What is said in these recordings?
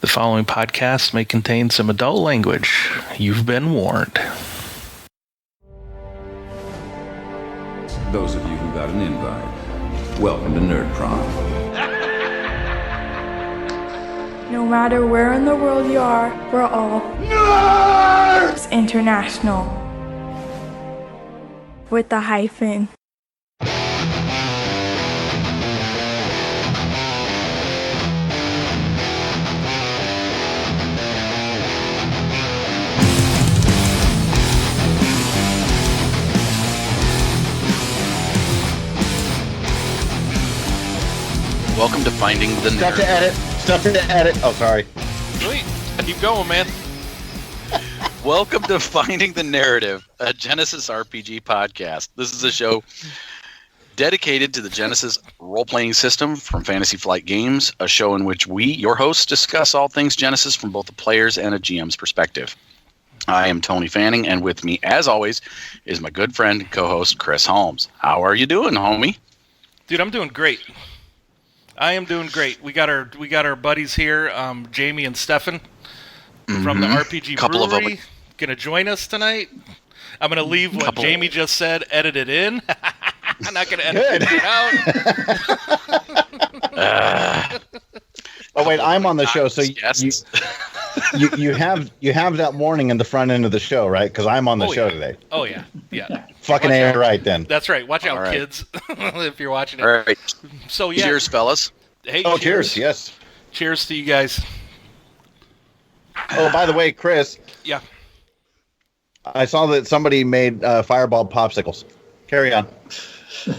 The following podcast may contain some adult language. You've been warned. Those of you who got an invite, welcome to Nerd Prom. No matter where in the world you are, we're all Nerds International. With the hyphen. Welcome to Finding the Narrative. Stuff to edit. Oh, sorry. Sweet. Keep going, man. Welcome to Finding the Narrative, a Genesys RPG podcast. This is a show dedicated to the Genesys role-playing system from Fantasy Flight Games, a show in which we, your hosts, discuss all things Genesys from both a player's and a GM's perspective. I am Tony Fanning, and with me, as always, is my good friend and co-host, Chris Holmes. How are you doing, homie? Dude, I'm doing great. I am doing great. We got our buddies here, Jamie and Stefan from the RPG Brewery, gonna join us tonight. I'm gonna leave what Jamie just said edited in. I'm not gonna edit it out. Oh wait, I'm on the show, so you have that warning in the front end of the show, right? Because I'm on the show today. Oh yeah. Fucking A right then. That's right. Watch out, kids, if you're watching it. All right. So yeah. Cheers, fellas. Hey. Oh, cheers. Yes. Cheers to you guys. Oh, by the way, Chris. Yeah. I saw that somebody made fireball popsicles. Carry on.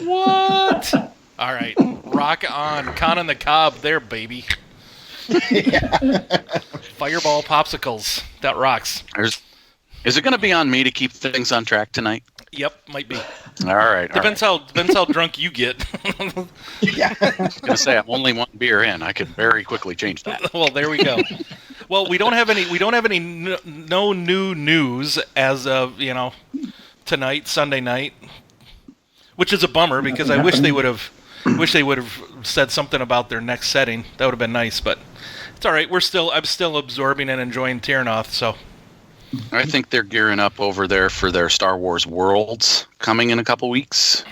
What? All right. Rock on. Con on the cob there, baby. Fireball popsicles. That rocks. Is it going to be on me to keep things on track tonight? Yep, might be. All right. Depends how drunk you get. Yeah. I was going to say I'm only one beer in. I could very quickly change that. Well, there we go. Well, we don't have any no new news as of, tonight, Sunday night, which is a bummer because I wish they would have said something about their next setting. That would have been nice, but it's all right. I'm still absorbing and enjoying Terrinoth, so. I think they're gearing up over there for their Star Wars Worlds coming in a couple weeks.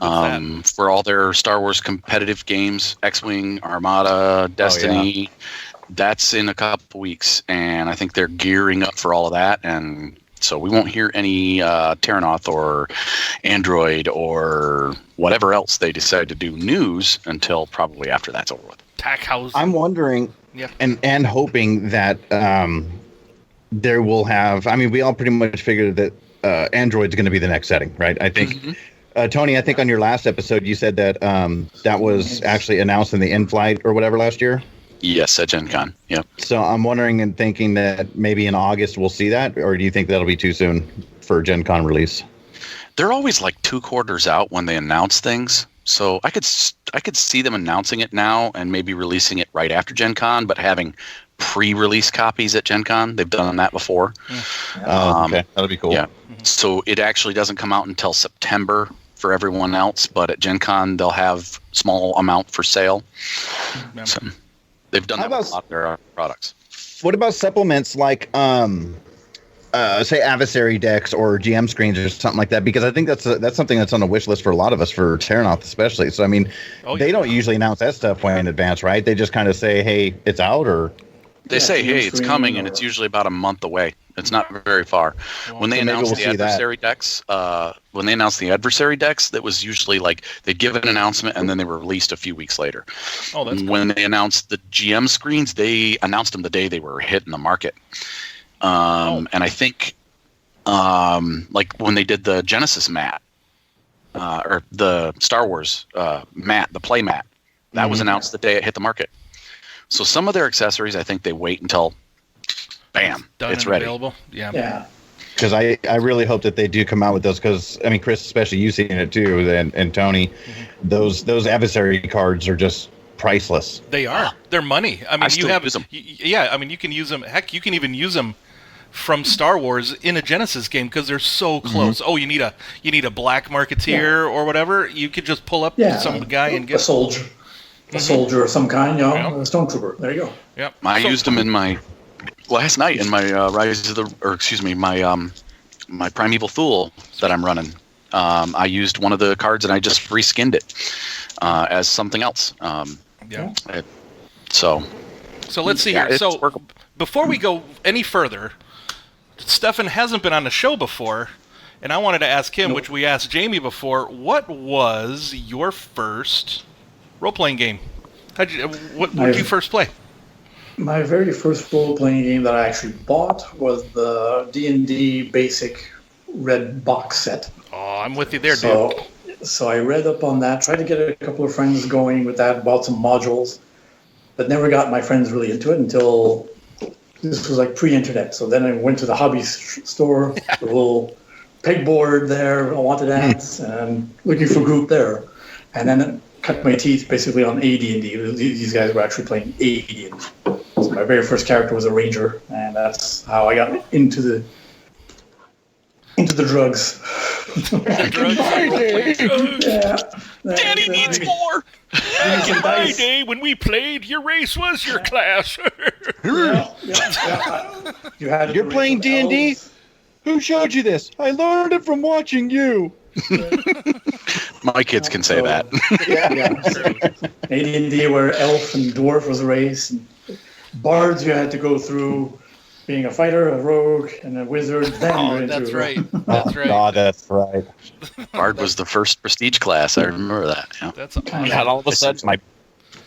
For all their Star Wars competitive games, X-Wing, Armada, Destiny. Oh, yeah. That's in a couple weeks, and I think they're gearing up for all of that, and so we won't hear any Terrinoth or Android or whatever else they decide to do news until probably after that's over with. Tackhouse. I'm wondering and hoping that there will have. I mean, we all pretty much figured that Android's going to be the next setting, right? I think, Tony, I think on your last episode you said that that was actually announced in the in-flight or whatever last year. Yes, at Gen Con. Yep. So I'm wondering and thinking that maybe in August we'll see that, or do you think that'll be too soon for Gen Con release? They're always like 2 quarters out when they announce things. So I could see them announcing it now and maybe releasing it right after Gen Con, but having pre-release copies at Gen Con. They've done that before. Okay. That'll be cool. Yeah. So it actually doesn't come out until September for everyone else, but at Gen Con they'll have small amount for sale. So they've done that with a lot of their products. What about supplements like say adversary decks or GM screens or something like that? Because I think that's something that's on the wish list for a lot of us, for Terrinoth especially. So I mean, they don't usually announce that stuff way in advance, right? They just kind of say, "Hey, it's out," or they say, "Hey, it's coming," and it's usually about a month away. It's not very far. When they announced the adversary decks, that was usually like they'd give an announcement and then they were released a few weeks later. Oh, that's cool. When they announced the GM screens, they announced them the day they were hitting the market. And I think, like when they did the Genesys mat, or the Star Wars mat, the play mat, that was announced the day it hit the market. So some of their accessories, I think they wait until, bam, it's ready. Available. Yeah. Because I really hope that they do come out with those. Because I mean, Chris, especially you seeing it too, and Tony, those adversary cards are just priceless. They are. They're money. I mean, use them. Yeah. I mean, you can use them. Heck, you can even use them from Star Wars in a Genesys game because they're so close. Oh, you need a black marketeer or whatever. You could just pull up some guy and get a soldier. a soldier of some kind, a stormtrooper. There you go. Yep. I used them in my last night in my my Primeval Fool that I'm running. I used one of the cards and I just reskinned it as something else. So let's see here. So workable. Before we go any further, Stefan hasn't been on the show before, and I wanted to ask him, which we asked Jamie before, what was your first role-playing game? What did you first play? My very first role-playing game that I actually bought was the D&D basic red box set. Oh, I'm with you there, dude. So I read up on that, tried to get a couple of friends going with that, bought some modules, but never got my friends really into it until this was like pre-internet. So then I went to the hobby store, the little pegboard there, I wanted ads, and looking for a group there. And then cut my teeth basically on AD&D. These guys were actually playing AD&D. So my very first character was a ranger, and that's how I got into the drugs. Daddy needs more. Back in my day when we played, your race was your class. You're playing D&D? Who showed you this? I learned it from watching you. My kids can say that. AD&D where elf and dwarf was a race. And bards you had to go through being a fighter, a rogue, and a wizard. Then that's right. That's right. Bard was the first prestige class. I remember that. Yeah. That's God, all of a sudden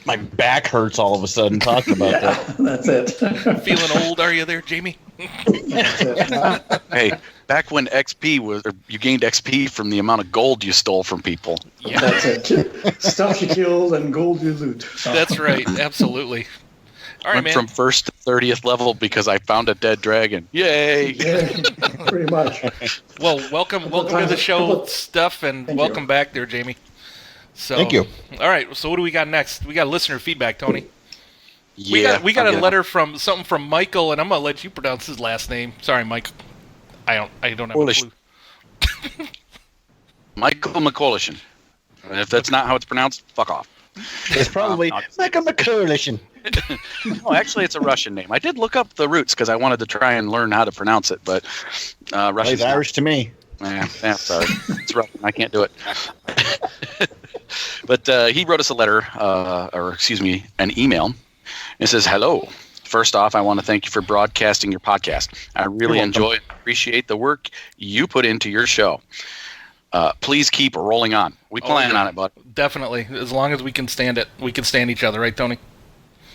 my back hurts all of a sudden talking about that. That's it. Feeling old, are you there, Jamie? Hey, back when XP was, or you gained XP from the amount of gold you stole from people. Yeah. That's it. Stuff you killed and gold you loot. That's right. Absolutely. All right, Went from first to 30th level because I found a dead dragon. Yay! Yeah, pretty much. Well, welcome to the show, Steph, and welcome back there, Jamie. So, thank you. All right, so what do we got next? We got listener feedback, Tony. Yeah, we got a letter from Michael, and I'm gonna let you pronounce his last name. Sorry, Mike. I don't have a clue. Michael Mykolyshyn. And if that's not how it's pronounced, fuck off. It's probably Michael Mykolyshyn. No, actually, it's a Russian name. I did look up the roots because I wanted to try and learn how to pronounce it, but Russian's Irish to me. Yeah, sorry. It's Russian. I can't do it. But he wrote us a letter, an email. It says, "Hello. First off, I want to thank you for broadcasting your podcast. I really enjoy and appreciate the work you put into your show. Please keep rolling on. We plan on it, bud." Definitely. As long as we can stand it, we can stand each other, right, Tony?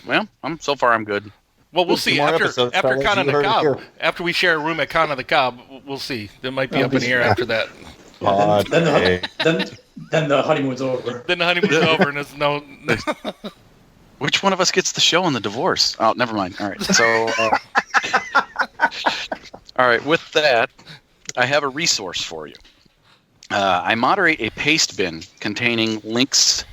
Well, so far I'm good. Well, we'll see. After Con on the Cob, after we share a room at Con on the Cob, we'll see. There might be up in the air after that. Then the honeymoon's over. Then the honeymoon's over, and there's no. Which one of us gets the show in the divorce? Oh, never mind. All right. So, all right. With that, I have a resource for you. I moderate a Pastebin containing links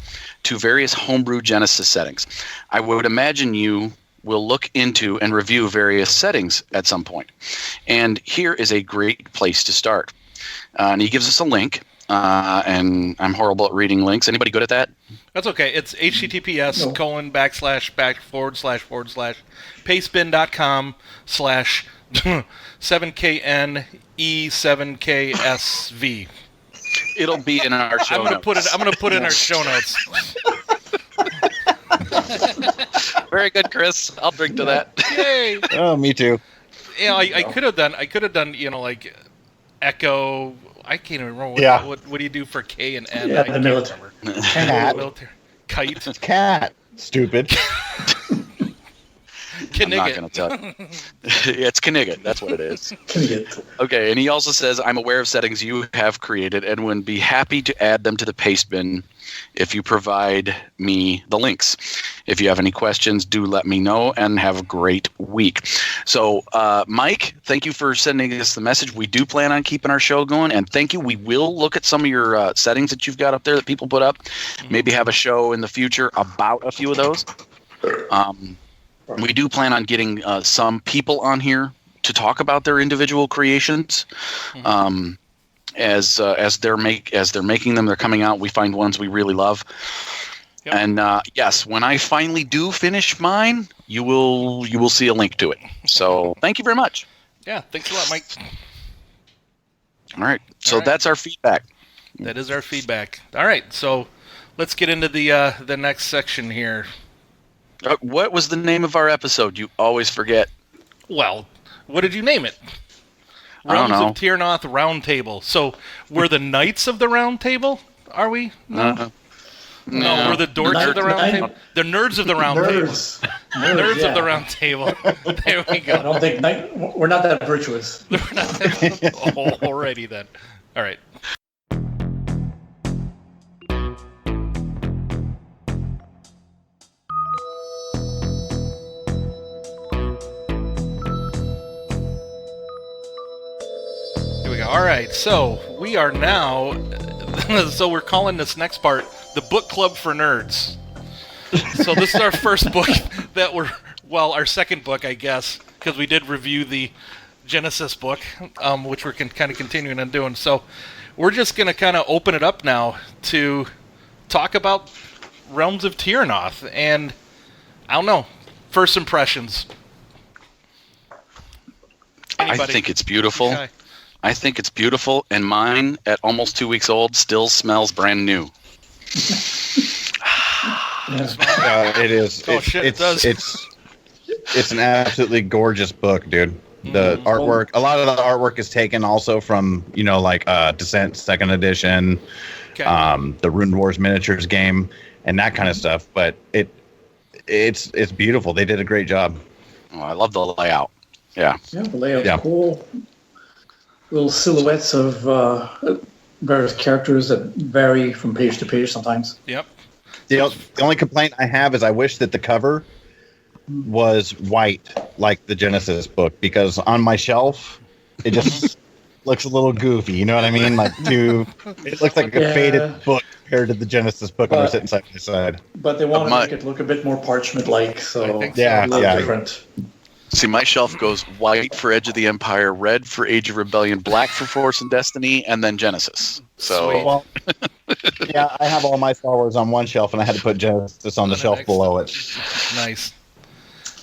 to various Homebrew Genesys settings. I would imagine you will look into and review various settings at some point. And here is a great place to start. And he gives us a link. And I'm horrible at reading links. Anybody good at that? That's okay. It's https://pastebin.com//7KNE7KSV. It'll be in our show notes. I'm gonna put it in our show notes. Very good, Chris. I'll drink to that. Yay! Oh, me too. You know, I could have done, like Echo. I can't even remember what do you do for K and N? Yeah, the military. Kite. Cat. Stupid. I'm not going to tell you. It's Knigget. That's what it is. Okay, and he also says, "I'm aware of settings you have created and would be happy to add them to the Pastebin if you provide me the links. If you have any questions, do let me know, and have a great week." So, Mike, thank you for sending us the message. We do plan on keeping our show going, and thank you. We will look at some of your settings that you've got up there that people put up. Maybe have a show in the future about a few of those. We do plan on getting some people on here to talk about their individual creations. As they're making them, they're coming out. We find ones we really love, Yep. And yes, when I finally do finish mine, you will see a link to it. So thank you very much. Yeah, thanks a lot, Mike. All right. So All right. that's our feedback. That is our feedback. All right, so let's get into the next section here. What was the name of our episode? You always forget. Well, what did you name it? I don't Realms know. of Terrinoth Roundtable. So we're the Knights of the Round Table? Are we? No. No, we're the Dorks of the Round Table. The Nerds of the Round Table. Nerds of the Round Table. There we go. I don't think we're not that virtuous. Alrighty then. All right. Here we go. All right. So we are now. So we're calling this next part the Book Club for Nerds. So this is our first book that our second book, I guess, because we did review the Genesys book, which we're kind of continuing on doing. So we're just going to kind of open it up now to talk about Realms of Terrinoth. And I don't know, first impressions. Anybody? I think it's beautiful. Okay. I think it's beautiful, and mine, at almost 2 weeks old, still smells brand new. It is. Oh, shit, it does. It's an absolutely gorgeous book, dude. The artwork, a lot of the artwork is taken also from, Descent 2nd edition, Okay. the Rune Wars miniatures game, and that kind of stuff. But it's beautiful. They did a great job. Oh, I love the layout. Yeah. Yeah, the layout's cool. Little silhouettes of various characters that vary from page to page sometimes. Yep. The only complaint I have is I wish that the cover was white like the Genesys book, because on my shelf it just looks a little goofy. You know what I mean? It looks like a faded book compared to the Genesys book when we're sitting side by side. But they want to make it look a bit more parchment-like, so I think so. a little different. See, my shelf goes white for Edge of the Empire, red for Age of Rebellion, black for Force and Destiny, and then Genesys. So, Well, yeah, I have all my Star Wars on one shelf, and I had to put Genesys on the shelf below it. Nice.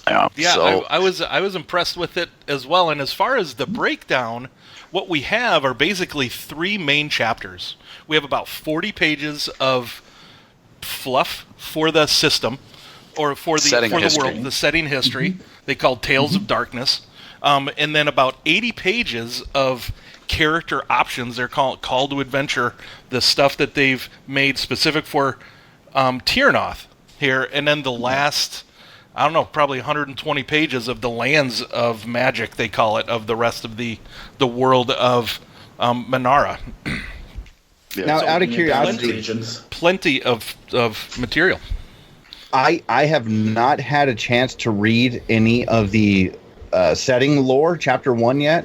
yeah. So, I was impressed with it as well. And as far as the breakdown, what we have are basically 3 main chapters. We have about 40 pages of fluff for the system, or for the world, the setting history. They call Tales of Darkness, and then about 80 pages of character options. They're called Call to Adventure, the stuff that they've made specific for Terrinoth here, and then the last, I don't know, probably 120 pages of the Lands of Magic, they call it, of the rest of the world of Manara. Now, out of curiosity, plenty of material. I have not had a chance to read any of the setting lore, chapter 1 yet,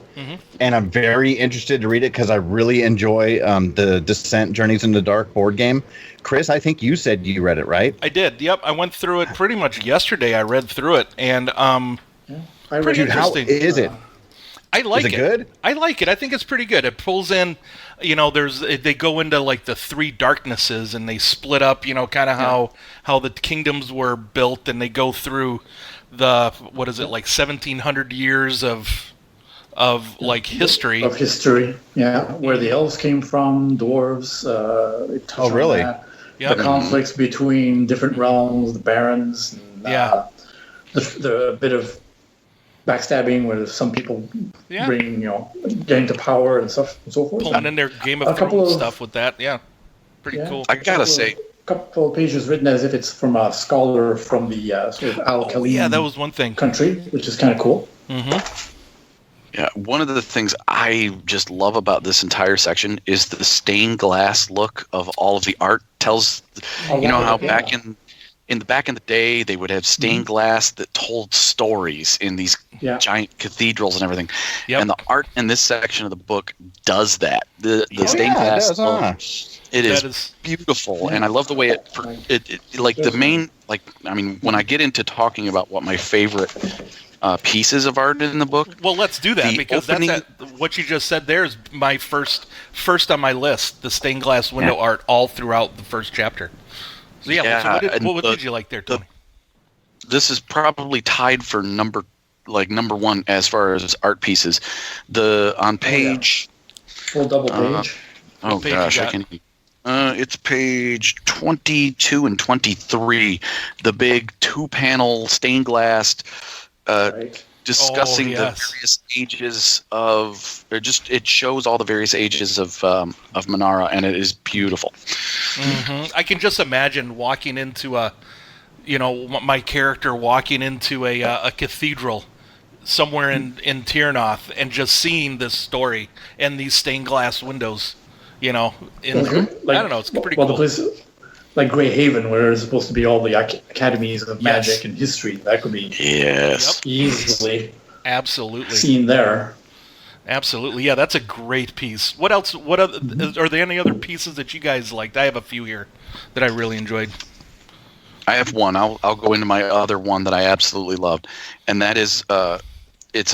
and I'm very interested to read it because I really enjoy the Descent Journeys in the Dark board game. Chris, I think you said you read it, right? I did. Yep, I went through it pretty much yesterday. I read through it, and pretty interesting. How is it? I like it. Is it good? I like it. I think it's pretty good. It pulls in, they go into like the 3 darknesses, and they split up, kind of how the kingdoms were built, and they go through the, 1700 years of history. Of history, yeah. Where the elves came from, dwarves. They touch on really? that. Yep. The conflicts between different realms, the barons. And, the bit of backstabbing where some people bring, getting to power and stuff and so forth. Pulling in their Game of Thrones stuff with that, pretty cool. I gotta say, a couple of pages written as if it's from a scholar from the sort of Al-Khalim that was one thing. country, which is kind of cool. Yeah, one of the things I just love about this entire section is the stained glass look of all of the art. Tells, back in the day they would have stained glass that told stories in these giant cathedrals and everything. Yep. And the art in this section of the book does that. The stained glass look, it is beautiful, and I love the way when I get into talking about what my favorite pieces of art in the book. Well, let's do that, because what you just said there is my first on my list, the stained glass window art all throughout the first chapter. So what did you like there, Tony? This is probably tied for number one as far as art pieces. On page full double page. Oh gosh, I can. It's page 22 and 23. The big 2-panel stained glass, discussing the various ages of. It shows all the various ages of Manara, and it is beautiful. Mm-hmm. I can just imagine walking into my character walking into a cathedral somewhere in Terrinoth and just seeing this story and these stained glass windows. I don't know, it's pretty cool. The place like Grey Haven, where it's supposed to be all the academies of magic and history, that could be easily absolutely seen there. Absolutely, yeah, that's a great piece. What else? Are there any other pieces that you guys liked? I have a few here that I really enjoyed. I have one. I'll go into my other one that I absolutely loved, and that is it's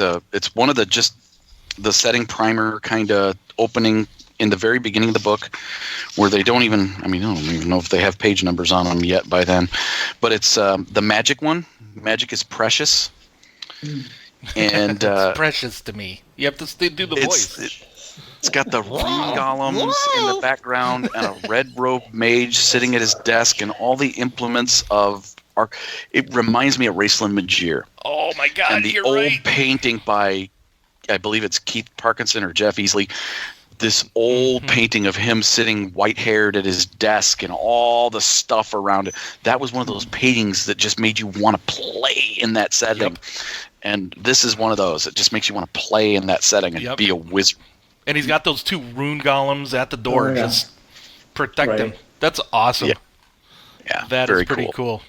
one of the setting primer kind of opening in the very beginning of the book, where they don't even know if they have page numbers on them yet by then, but it's the magic one. Magic is precious, and it's precious to me. You have to do the voice. It's got the rune golems in the background and a red-robed mage sitting at his desk and all the implements of it reminds me of Raceland Magir. Oh my God, and the old painting by, I believe it's Keith Parkinson or Jeff Easley. This old painting of him sitting white-haired at his desk and all the stuff around it. That was one of those paintings that just made you want to play in that setting. Yep. And this is one of those. It just makes you want to play in that setting and be a wizard. And he's got those 2 rune golems at the door just protecting. That's awesome. Yeah, that is pretty cool.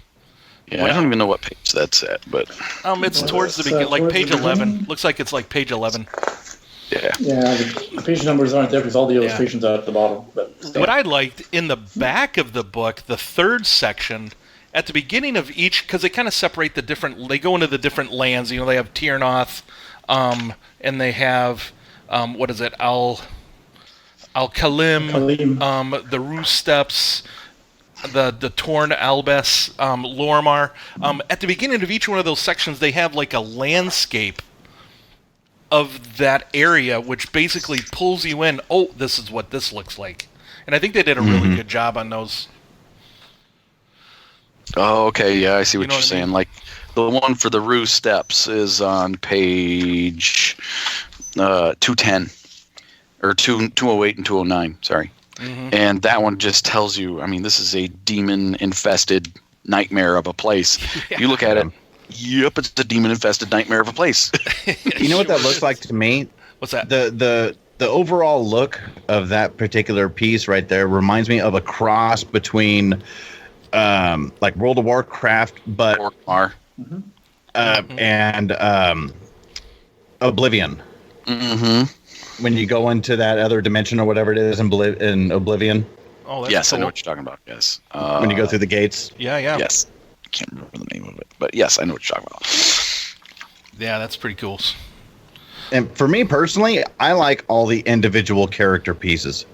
Yeah, I don't even know what page that's at, but it's towards the beginning, like page 11. Looks like it's like page 11. Yeah, the page numbers aren't there because all the illustrations are at the bottom. But what I liked in the back of the book, the 3rd section, at the beginning of each, because they kind of separate they go into the different lands. They have Terrinoth, and they have, Al Kalim, the Rue Steppes, the Torn Albes, Lormar. At the beginning of each one of those sections, they have like a landscape of that area, which basically pulls you in. Oh, this is what this looks like. And I think they did a really good job on those. Oh, okay, yeah, I see what you're saying. I mean? Like, the one for the Rue Steppes is on page 210, or 208 and 209, sorry. Mm-hmm. And that one just tells you, this is a demon-infested nightmare of a place. You look at it, yep, it's a demon-infested nightmare of a place. You know what that looks like to me? What's that? The overall look of that particular piece right there reminds me of a cross between like World of Warcraft, but and Oblivion. Mm-hmm. When you go into that other dimension or whatever it is in Oblivion. Oh, that's yes, cool. I know what you're talking about. Yes. When you go through the gates. Yeah. Yes. I can't remember the name of it, but yes, I know what you're talking about. Yeah, that's pretty cool. And for me personally, I like all the individual character pieces.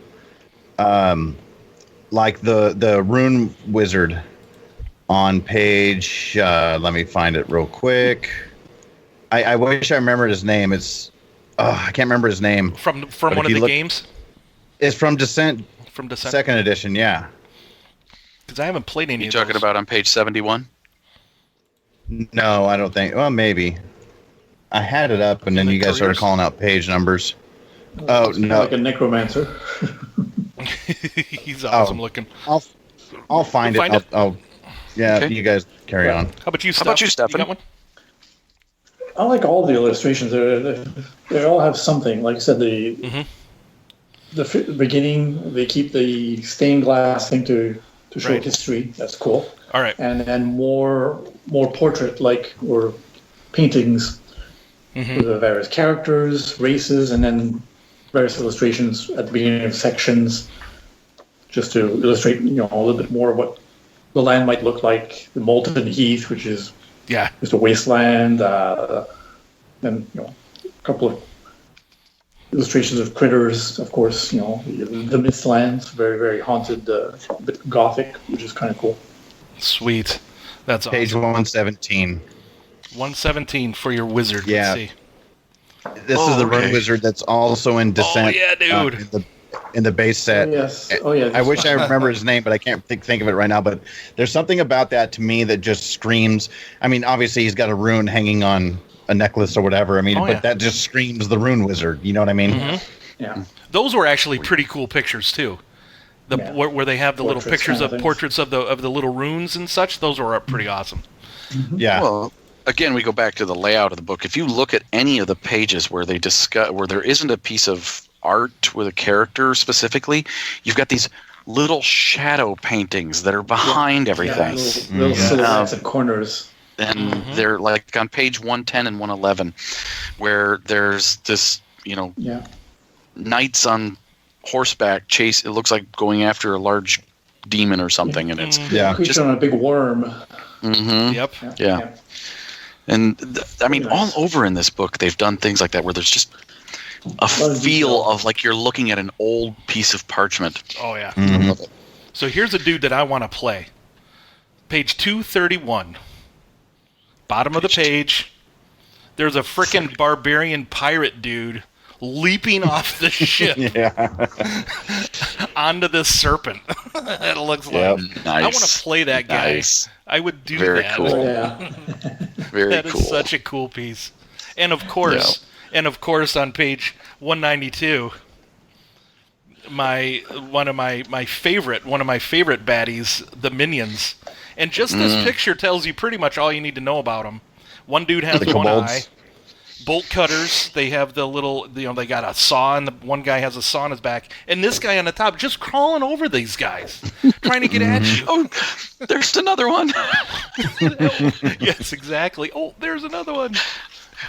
Like the Rune Wizard on page. Let me find it real quick. I wish I remembered his name. I can't remember his name. From one of the games? It's from Descent. From Descent? 2nd edition, yeah. Because I haven't played any of those. You talking about on page 71? No, I don't think. Well, maybe. I had it up, and then you guys started calling out page numbers. Oh, no. Like a necromancer. He's awesome looking. I'll find it. Yeah, okay. You guys carry on. How about you, Steph? You got one? I like all the illustrations. They all have something. Like I said, the beginning, they keep the stained glass thing to show history. That's cool. All right. And then more portrait-like or paintings with the various characters, races, and then various illustrations at the beginning of sections, just to illustrate, a little bit more of what the land might look like. The Molten Heath, which is just a wasteland, and a couple of illustrations of critters, of course. The Mistlands, very very haunted, a bit gothic, which is kind of cool. Sweet. That's Page awesome. 117. 117 for your wizard. Yeah. Let's see. This is the Rune Wizard that's also in Descent. Oh, yeah, dude. In the base set. Yes. Oh, yeah. I wish I remember his name, but I can't think of it right now. But there's something about that to me that just screams. I mean, obviously he's got a rune hanging on a necklace or whatever. I mean, but that just screams the Rune Wizard. You know what I mean? Mm-hmm. Yeah. Those were actually pretty cool pictures too. Where they have the little pictures of portraits of the little runes and such. Those were pretty awesome. Mm-hmm. Yeah. Well, again, we go back to the layout of the book. If you look at any of the pages where they discuss, where there isn't a piece of art with a character specifically, you've got these little shadow paintings that are behind everything. Little silhouettes and corners. And they're like on page 110 and 111, where there's this, knights on horseback chase. It looks like going after a large demon or something, and it's creature on a big worm. Mm-hmm. Yep. Yeah. And I mean, all over in this book, they've done things like that where there's just a feel of like you're looking at an old piece of parchment. Oh yeah. I love it. So here's a dude that I want to play. Page 231. Bottom of the page. There's a frickin' barbarian pirate dude leaping off the ship onto this serpent. It looks like. Nice. I want to play that guy. Nice. I would do Very that. cool. Very That cool. is such a cool piece. And of course, on page 192, one of my favorite baddies, the minions. And just this picture tells you pretty much all you need to know about them. One dude has one eye. Bolt cutters. They have the little, they got a saw, and the one guy has a saw on his back. And this guy on the top just crawling over these guys, trying to get at you. Oh, there's another one. Yes, exactly. Oh, there's another one.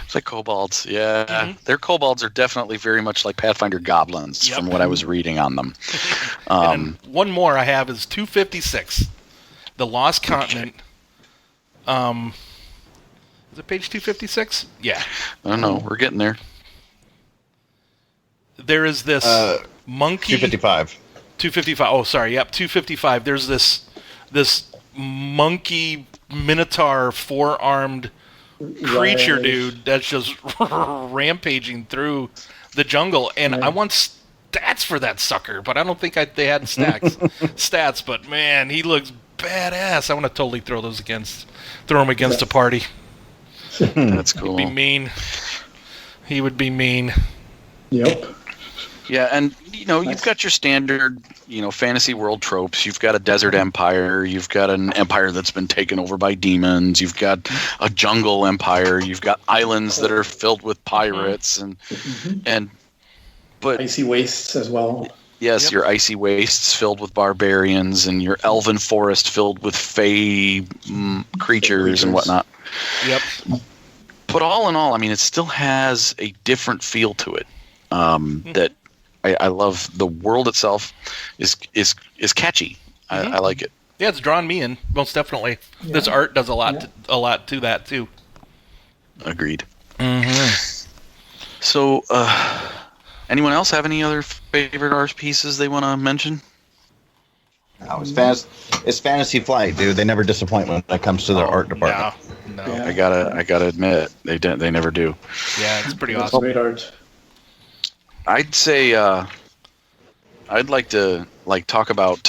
It's like kobolds. Yeah. Their kobolds are definitely very much like Pathfinder goblins from what I was reading on them. And then one more I have is 256. The Lost Continent. Is it page 256? Yeah. I don't know. We're getting there. There is this monkey. 255. 255. Oh, sorry. Yep, 255. There's this monkey minotaur four-armed creature dude that's just rampaging through the jungle, and I want stats for that sucker, but I don't think they had stats. But man, he looks badass. I want to totally throw him against a party. That's cool. He'd be mean. He would be mean. Yep. Yeah, and you've got your standard, fantasy world tropes. You've got a desert empire. You've got an empire that's been taken over by demons. You've got a jungle empire. You've got islands that are filled with pirates but icy wastes as well. Yes, your icy wastes filled with barbarians, and your elven forest filled with fey creatures and whatnot. Yep. But all in all, I mean, it still has a different feel to it. That I love. The world itself is catchy. I like it. Yeah, it's drawn me in, most definitely. Yeah. This art does a lot to that too. Agreed. So, anyone else have any other favorite art pieces they want to mention? No, it's Fantasy Flight, dude. They never disappoint when it comes to their art department. No. I gotta admit, they never do. Yeah, it's pretty awesome. Great art. I'd say I'd like to talk about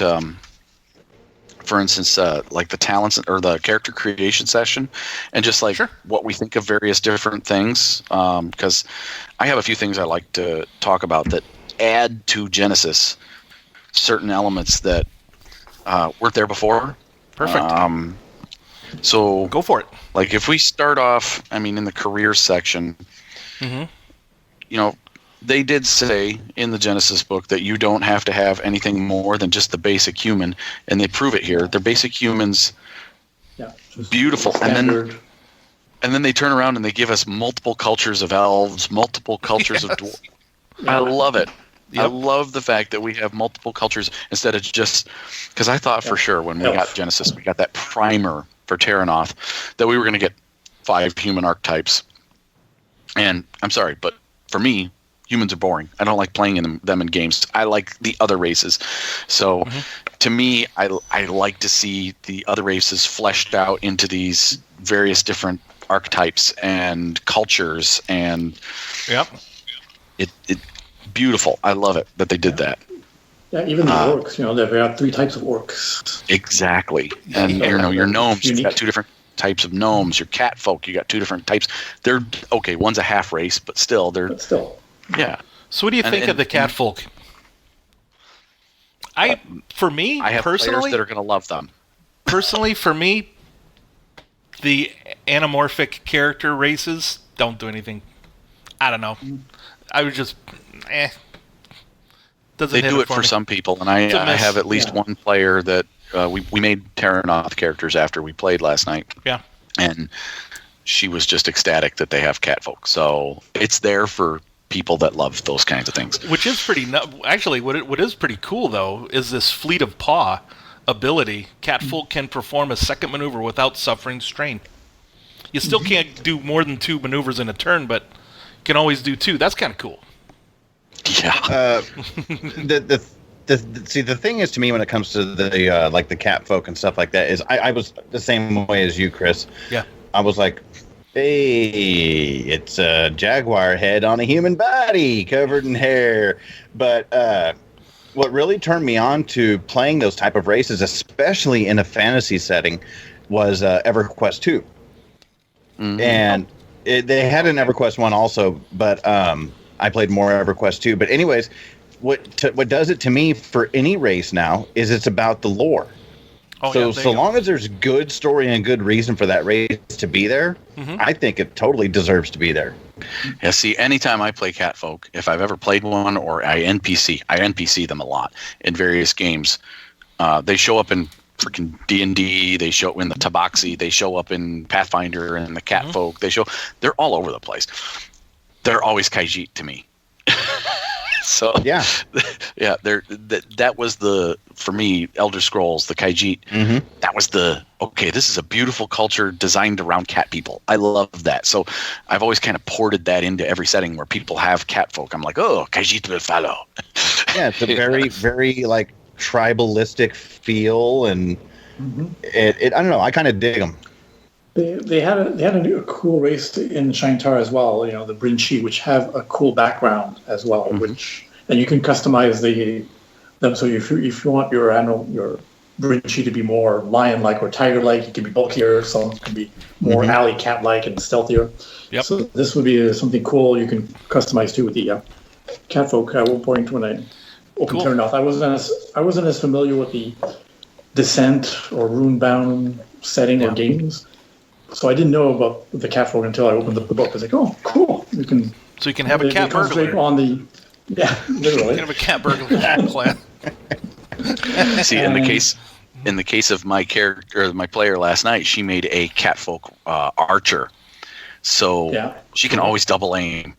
for instance like the talents or the character creation session, and just what we think of various different things, because I have a few things I like to talk about that add to Genesys certain elements that weren't there before. Perfect. So go for it. Like if we start off, I mean, in the career section, they did say in the Genesys book that you don't have to have anything more than just the basic human, and they prove it here. They're basic humans, beautiful, and then they turn around and they give us multiple cultures of elves, multiple cultures of dwarves. I love it. Yep. I love the fact that we have multiple cultures instead of just, because I thought for sure when we got Genesys, we got that primer for Terrinoth, that we were going to get 5 human archetypes. And I'm sorry, but for me, humans are boring. I don't like playing them in games. I like the other races. So to me, I like to see the other races fleshed out into these various different archetypes and cultures, and it beautiful. I love it that they did that. Yeah, even the orcs, they've got 3 types of orcs. Exactly. And your gnomes, you've got 2 different types of gnomes. Your cat folk, you got 2 different types. They're okay, one's a half race, but still yeah. So what do you think of the cat folk? I have personally players that are going to love them. Personally, for me, the anamorphic character races don't do anything. I don't know. I would just They do it for some people, and I have at least one player that we made Terrinoth characters after we played last night. Yeah. And she was just ecstatic that they have catfolk. So it's there for people that love those kinds of things. Which is pretty actually what is pretty cool though is this Fleet of Paw ability. Catfolk can perform a second maneuver without suffering strain. You still can't do more than 2 maneuvers in a turn, but you can always do 2. That's kind of cool. Yeah. The thing is, to me, when it comes to the like the cat folk and stuff like that, is I was the same way as you, Chris. Yeah. I was like, hey, it's a jaguar head on a human body covered in hair. But what really turned me on to playing those type of races, especially in a fantasy setting, was EverQuest 2. Mm-hmm. And they had an EverQuest 1 also, but I played more EverQuest 2. But anyways, what does it to me for any race now is it's about the lore. So long as there's good story and good reason for that race to be there, I think it totally deserves to be there. Yeah, see, anytime I play catfolk, if I've ever played one or I NPC them a lot in various games. They show up in freaking D&D, they show up in the Tabaxi, they show up in Pathfinder and the catfolk. They're all over the place. They're always Khajiit to me. So yeah, that was for me, Elder Scrolls, the Khajiit. That was this is a beautiful culture designed around cat people. I love that. So I've always kind of ported that into every setting where people have cat folk. I'm like, oh, Khajiit will follow. Yeah, it's a very, very like tribalistic feel, and it I don't know. I kind of dig them. They had a cool race in Shintar as well. The Brinchi, which have a cool background as well, and you can customize them. So if you want your Brinchi to be more lion-like or tiger-like, it can be bulkier. Some can be more alley cat-like and stealthier. Yep. So this would be something cool you can customize too with the catfolk. At one point when I opened Terrinoth, I wasn't as familiar with the Descent or Runebound setting or games. So I didn't know about the catfolk until I opened up the book. I was like, oh, cool. You can have a cat burglar. Literally. You can have a cat burglar clan. See, in the case of my character, or my player last night, she made a catfolk archer. So she can always double aim.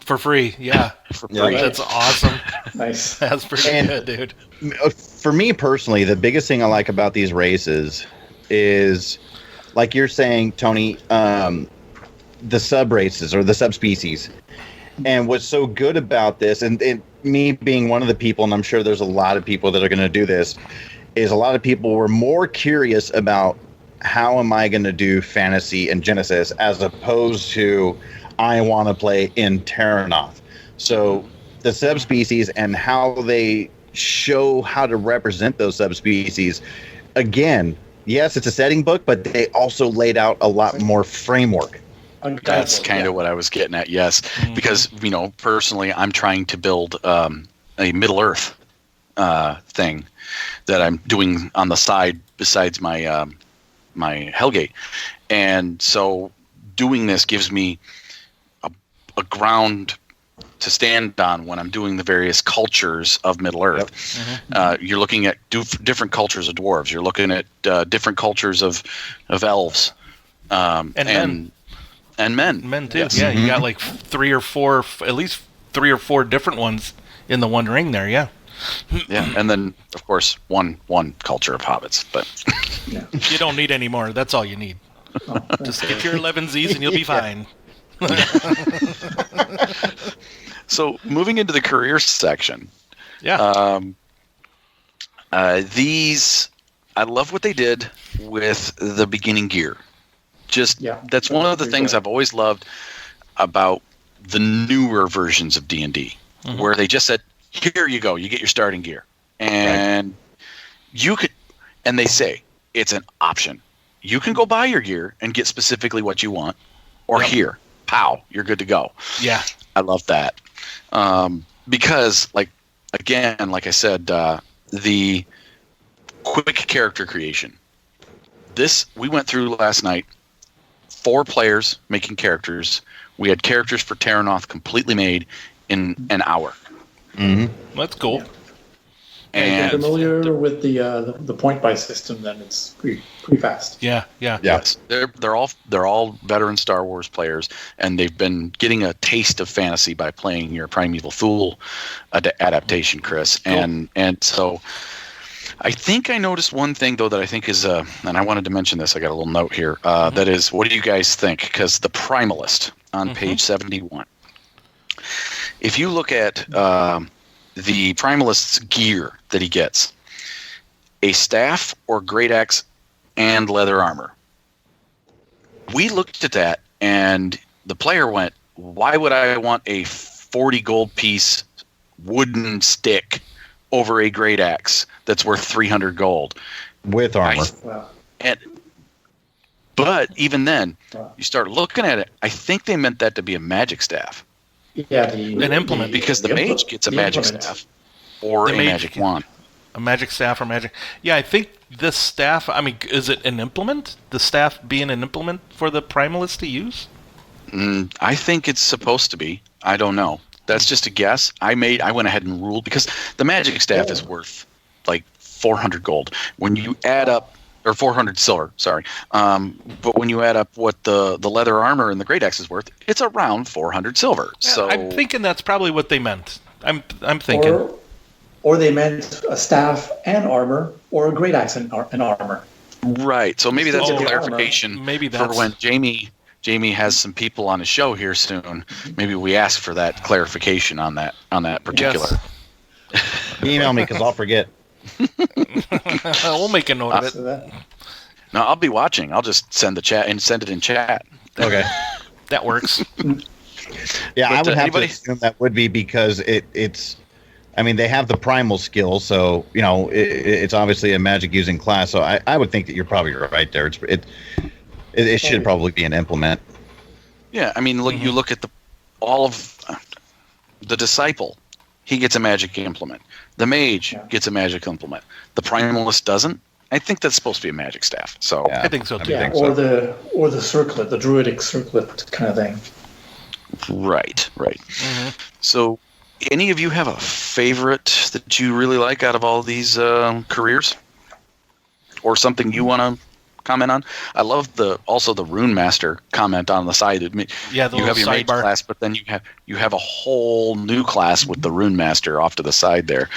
For free, yeah. For free. Yeah, that's awesome. Nice. That's pretty good, dude. For me personally, the biggest thing I like about these races is, like you're saying, Tony, the sub-races or the subspecies. And what's so good about this, and me being one of the people, and I'm sure there's a lot of people that are going to do this, is a lot of people were more curious about how am I going to do fantasy and Genesis as opposed to I want to play in Terrinoth. So the subspecies and how they show how to represent those subspecies, again, yes, it's a setting book, but they also laid out a lot more framework. That's kind of what I was getting at, yes. Because, personally, I'm trying to build a Middle-earth thing that I'm doing on the side besides my my Hellgate. And so doing this gives me a ground to stand on when I'm doing the various cultures of Middle-earth. Yep. You're looking at different cultures of dwarves. You're looking at different cultures of elves. And men. Men, too. Yes. Yeah, you got like at least three or four different ones in the One Ring there, yeah. Yeah, and then, of course, one culture of hobbits. But you don't need any more. That's all you need. Just get your 11Zs and you'll be fine. So moving into the career section. Yeah. These, I love what they did with the beginning gear. That's one of the things I've always loved about the newer versions of D&D, where they just said, here you go, you get your starting gear. And you could, and they say, it's an option. You can go buy your gear and get specifically what you want, or here, pow, you're good to go. Yeah. I love that. Because, like I said, the quick character creation. This, we went through last night, 4 players making characters. We had characters for Terrinoth completely made in an hour. Mm-hmm. That's cool. Yeah. And if you're familiar with the point buy system, then it's pretty fast. Yeah. Yes, they're all veteran Star Wars players, and they've been getting a taste of fantasy by playing your Primeval Fool adaptation, Chris. Cool. And so, I think I noticed one thing though that I think is and I wanted to mention this. I got a little note here. That is, what do you guys think? Because the Primalist on page 71. If you look at the Primalist's gear that he gets, a staff or great axe and leather armor. We looked at that and the player went, why would I want a 40 gold piece wooden stick over a great axe that's worth 300 gold? With armor. But even then, you start looking at it, I think they meant that to be a magic staff. Yeah, an implement. Because the mage gets a magic staff or a magic wand. A magic staff or magic... Yeah, I think this staff... I mean, is it an implement? The staff being an implement for the Primalist to use? I think it's supposed to be. I don't know. That's just a guess. I went ahead and ruled, because the magic staff is worth like 400 gold. When you add up... Or 400 silver, sorry. But when you add up what the leather armor and the great axe is worth, it's around 400 silver. Yeah, so I'm thinking that's probably what they meant. I'm thinking. Or they meant a staff and armor, or a great axe and armor. Right. So maybe that's a clarification. Armor. Maybe that's... for when Jamie has some people on his show here soon. Maybe we ask for that clarification on that particular. Yes. Email me because I'll forget. We'll make a note of it. No, I'll be watching. I'll just send it in chat. Okay. That works. Yeah, But, I would have anybody? to assume that would be because it's. I mean, they have the primal skill, so it's obviously a magic using class. So I would think that you're probably right there. It should probably be an implement. Yeah, I mean, look. You look at all of the disciple. He gets a magic implement. The mage gets a magic implement. The primalist doesn't. I think that's supposed to be a magic staff. So I think so too. Yeah, or the circlet, the druidic circlet kind of thing. Right. So, any of you have a favorite that you really like out of all these careers, or something you want to comment on? I love also the Rune Master comment on the side. Yeah, the you have your mage sidebar class, but then you have a whole new class with the Rune Master off to the side there.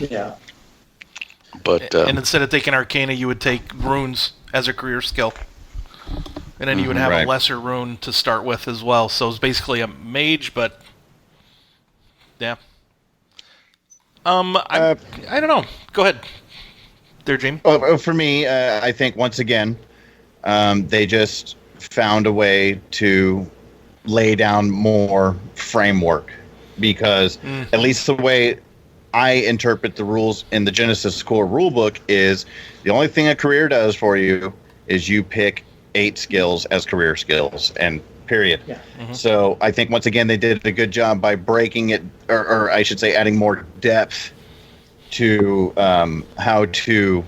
Yeah. But and instead of taking Arcana, you would take runes as a career skill, and then you would have a lesser rune to start with as well. So it's basically a mage, but yeah. I don't know. Go ahead. There, Jamie? For me, I think once again, they just found a way to lay down more framework, because at least the way I interpret the rules in the Genesys core rulebook is the only thing a career does for you is you pick 8 skills as career skills, and period. Yeah. So I think once again they did a good job by breaking it, or I should say adding more depth to how to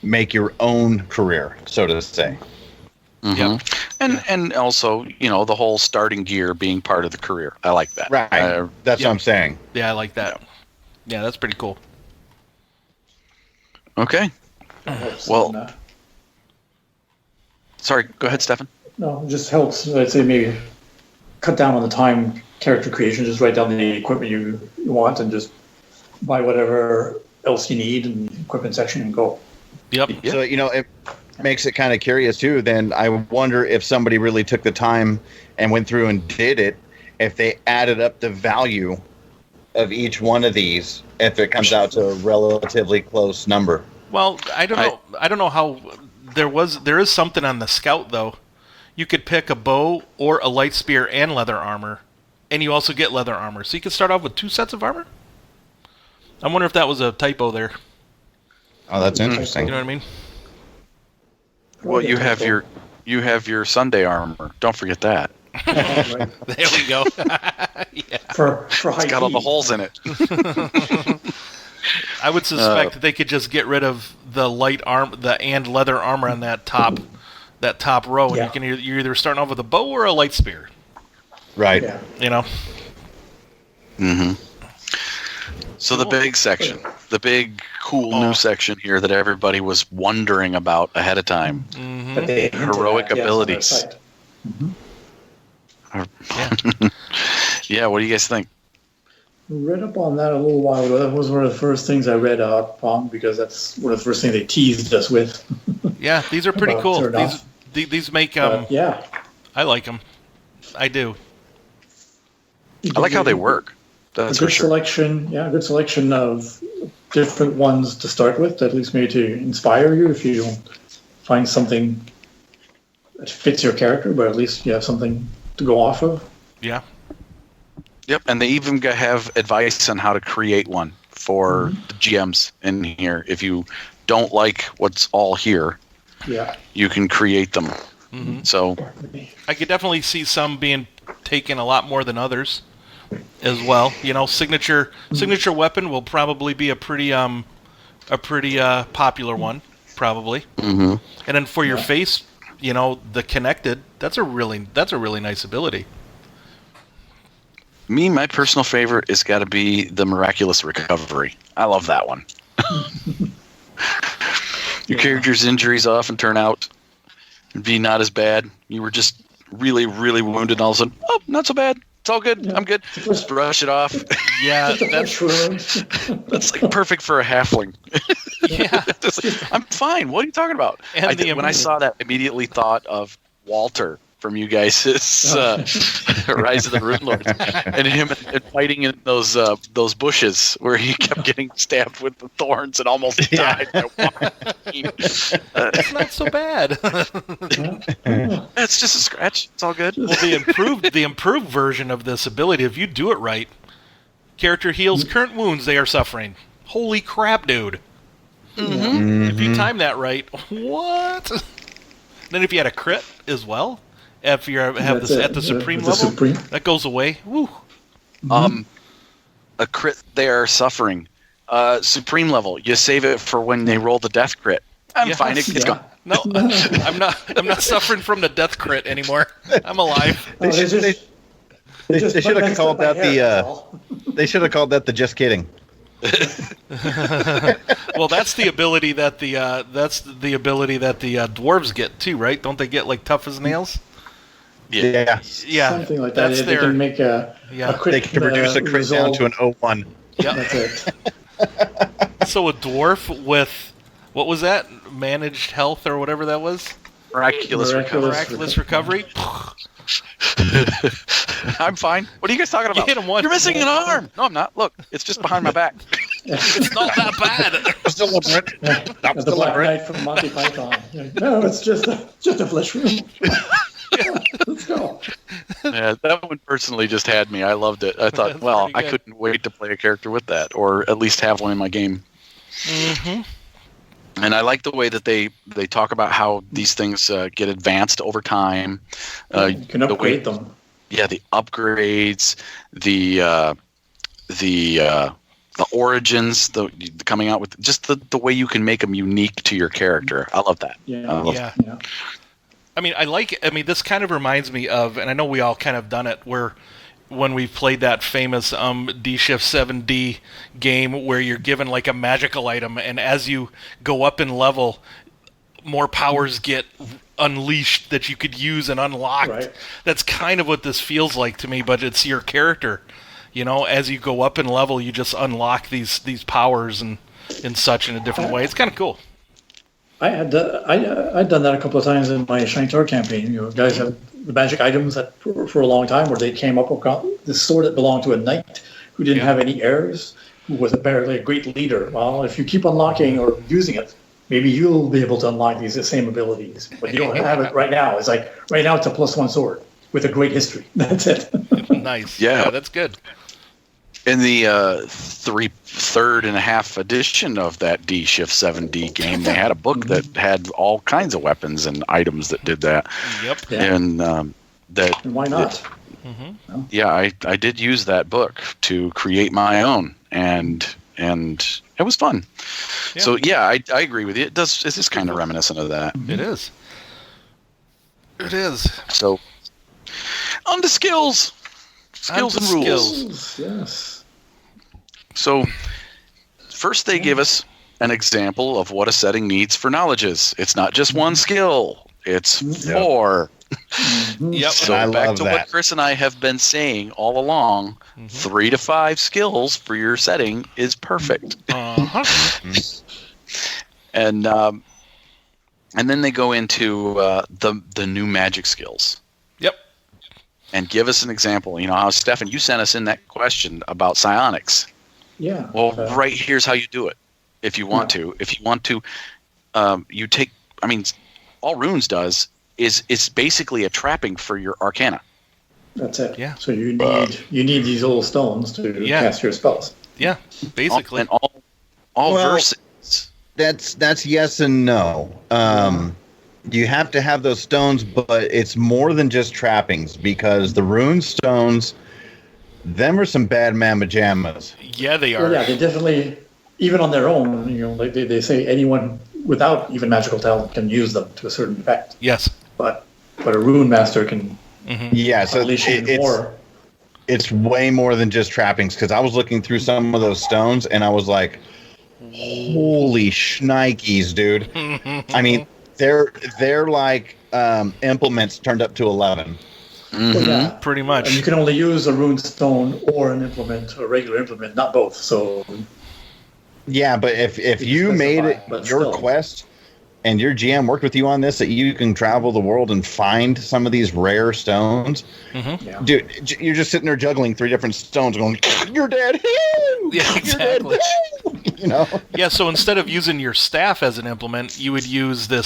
make your own career, so to say. Yep. And also, the whole starting gear being part of the career. I like that. Right. That's what I'm saying. Yeah, I like that. Yeah, that's pretty cool. Okay. Well, sorry, go ahead, Stefan. No, it just helps. I'd say maybe cut down on the time character creation. Just write down the equipment you want and just buy whatever else you need in the equipment section and go. Yep. So, it makes it kind of curious too. Then I wonder if somebody really took the time and went through and did it if they added up the value of each one of these, if it comes out to a relatively close number. Well, I don't know. I don't know how there is something on the scout though. You could pick a bow or a light spear and leather armor, and you also get leather armor. So you could start off with 2 sets of armor. I wonder if that was a typo there. Oh, that's interesting. You know what I mean? Well, you have your Sunday armor. Don't forget that. Right. There we go. Yeah. For high It's got all the heat. holes in it. I would suspect they could just get rid of the and leather armor on that top row, and Yeah. you're either starting off with a bow or a light spear. Right. Yeah. You know. Mm-hmm. So the big section, the big cool new section here that everybody was wondering about ahead of time. But they hinted Heroic at, yes, on their abilities. site. Yeah. Yeah, what do you guys think? Read up on that a little while ago. That was one of the first things I read up on because that's one of the first things they teased us with. Yeah, these are pretty cool. Terrinoth. These make Yeah. I like them. I do. I like how they work. A That's for good sure. selection, yeah, a good selection of different ones to start with, at least maybe to inspire you if you don't find something that fits your character, but at least you have something to go off of. Yeah. Yep, and they even have advice on how to create one for the GMs in here. If you don't like what's all here, Yeah. you can create them. Mm-hmm. So, I could definitely see some being taken a lot more than others as well. You know, signature weapon will probably be a pretty popular one, probably. mm-hmm. And then for your face, you know, the connected, that's a really nice ability. My personal favorite has got to be the miraculous recovery. I love that one. Your character's injuries often turn out to be not as bad. You were just really, really wounded, and all of a sudden, oh, not so bad. It's all good. Yeah. I'm good. Just brush it off. Yeah, That's That's like perfect for a halfling. yeah. It's like, I'm fine. What are you talking about? And When I saw that, I immediately thought of Walter from you guys' Rise of the Rune Lords, and him fighting in those bushes where he kept getting stabbed with the thorns and almost died. It's not so bad. It's just a scratch. It's all good. Well, the improved version of this ability, if you do it right, character heals current wounds they are suffering. Holy crap, dude! If you time that right, what? Then if you had a crit as well, if you have That's this it. at the supreme The level, supreme. that goes away. Woo! A crit they are suffering. Supreme level. You save it for when they roll the death crit. I'm Yes. fine. It's Yeah. gone. No, I'm not suffering from the death crit anymore. I'm alive. They should have called that they should have called that the just kidding. Well, that's the ability that the dwarves get too, right? Don't they get like tough as nails? Yeah. Yeah, Something like that. That's They their can make a crit. They can reduce a crit down to an 0-1. yeah. That's it. So a dwarf with what was that? Managed health or whatever that was? Miraculous recovery. Miraculous recovery. I'm fine. What are you guys talking about? hit him once. You're missing an arm. No, I'm not. Look, it's just behind my back. It's not that bad. That's deliberate. That's the Black Knight from Monty Python. No, it's just a flesh wound. Let's go. Yeah, that one personally just had me. I loved it. I thought, That's well, pretty I good. couldn't wait to play a character with that, or at least have one in my game. Mm-hmm. And I like the way that they talk about how these things get advanced over time. You can upgrade them. Yeah, the upgrades, the origins, the coming out with just the way you can make them unique to your character. I love that. Yeah. I love Yeah. Yeah. I mean, this kind of reminds me of, and I know we all kind of done it, where when we played that famous D-Shift 7D game where you're given like a magical item, and as you go up in level, more powers get unleashed that you could use and unlock. Right. That's kind of what this feels like to me, but it's your character. You know, as you go up in level, you just unlock these powers and such in a different way. It's kind of cool. I'd done that a couple of times in my Shintar campaign. You know, guys have the magic items that for a long time, where they came up with this sword that belonged to a knight who didn't have any heirs, who was apparently a great leader. Well, if you keep unlocking or using it, maybe you'll be able to unlock these same abilities. But you don't have it right now. It's like, right now it's a +1 sword with a great history. That's it. Nice. Yeah, that's good. In the third and a half edition of that D Shift 7D game, they had a book that had all kinds of weapons and items that did that. Yep. Yeah. And that. And why not? Yeah, I did use that book to create my own, and it was fun. Yeah. So yeah, I agree with you. It is kind of reminiscent of that. It is. It is. So on to skills and rules. Yes. So first they give us an example of what a setting needs for knowledges. It's not just one skill. It's 4. Yep. So I back love to that. what Chris and I have been saying all along, 3 to 5 skills for your setting is perfect. And then they go into the new magic skills. Yep. And give us an example. You know how, Stefan, you sent us in that question about psionics. Yeah. Well, right here's how you do it. If you want to. If you want to, you take, I mean, all Runes does is it's basically a trapping for your arcana. That's it. Yeah. So you need these little stones to cast your spells. Yeah. Basically. And all Well, verses. That's yes and no. You have to have those stones, but it's more than just trappings, because the rune stones, them are some bad mamma jammas. Yeah, they are. Well, yeah, they definitely, even on their own, you know, like they say anyone without even magical talent can use them to a certain effect. Yes. But a rune master can Yeah, so unleash even more. it's way more than just trappings, because I was looking through some of those stones and I was like, holy shnikes, dude. I mean, they're like implements turned up to 11. Well, yeah. Pretty much. And you can only use a rune stone or an implement, a regular implement, not both. So Yeah, but if you specify, made it but your still. quest and your GM worked with you on this, that you can travel the world and find some of these rare stones, yeah. dude, you're just sitting there juggling 3 different stones going, you're dead. Yeah, exactly. You know? Yeah, so instead of using your staff as an implement, you would use the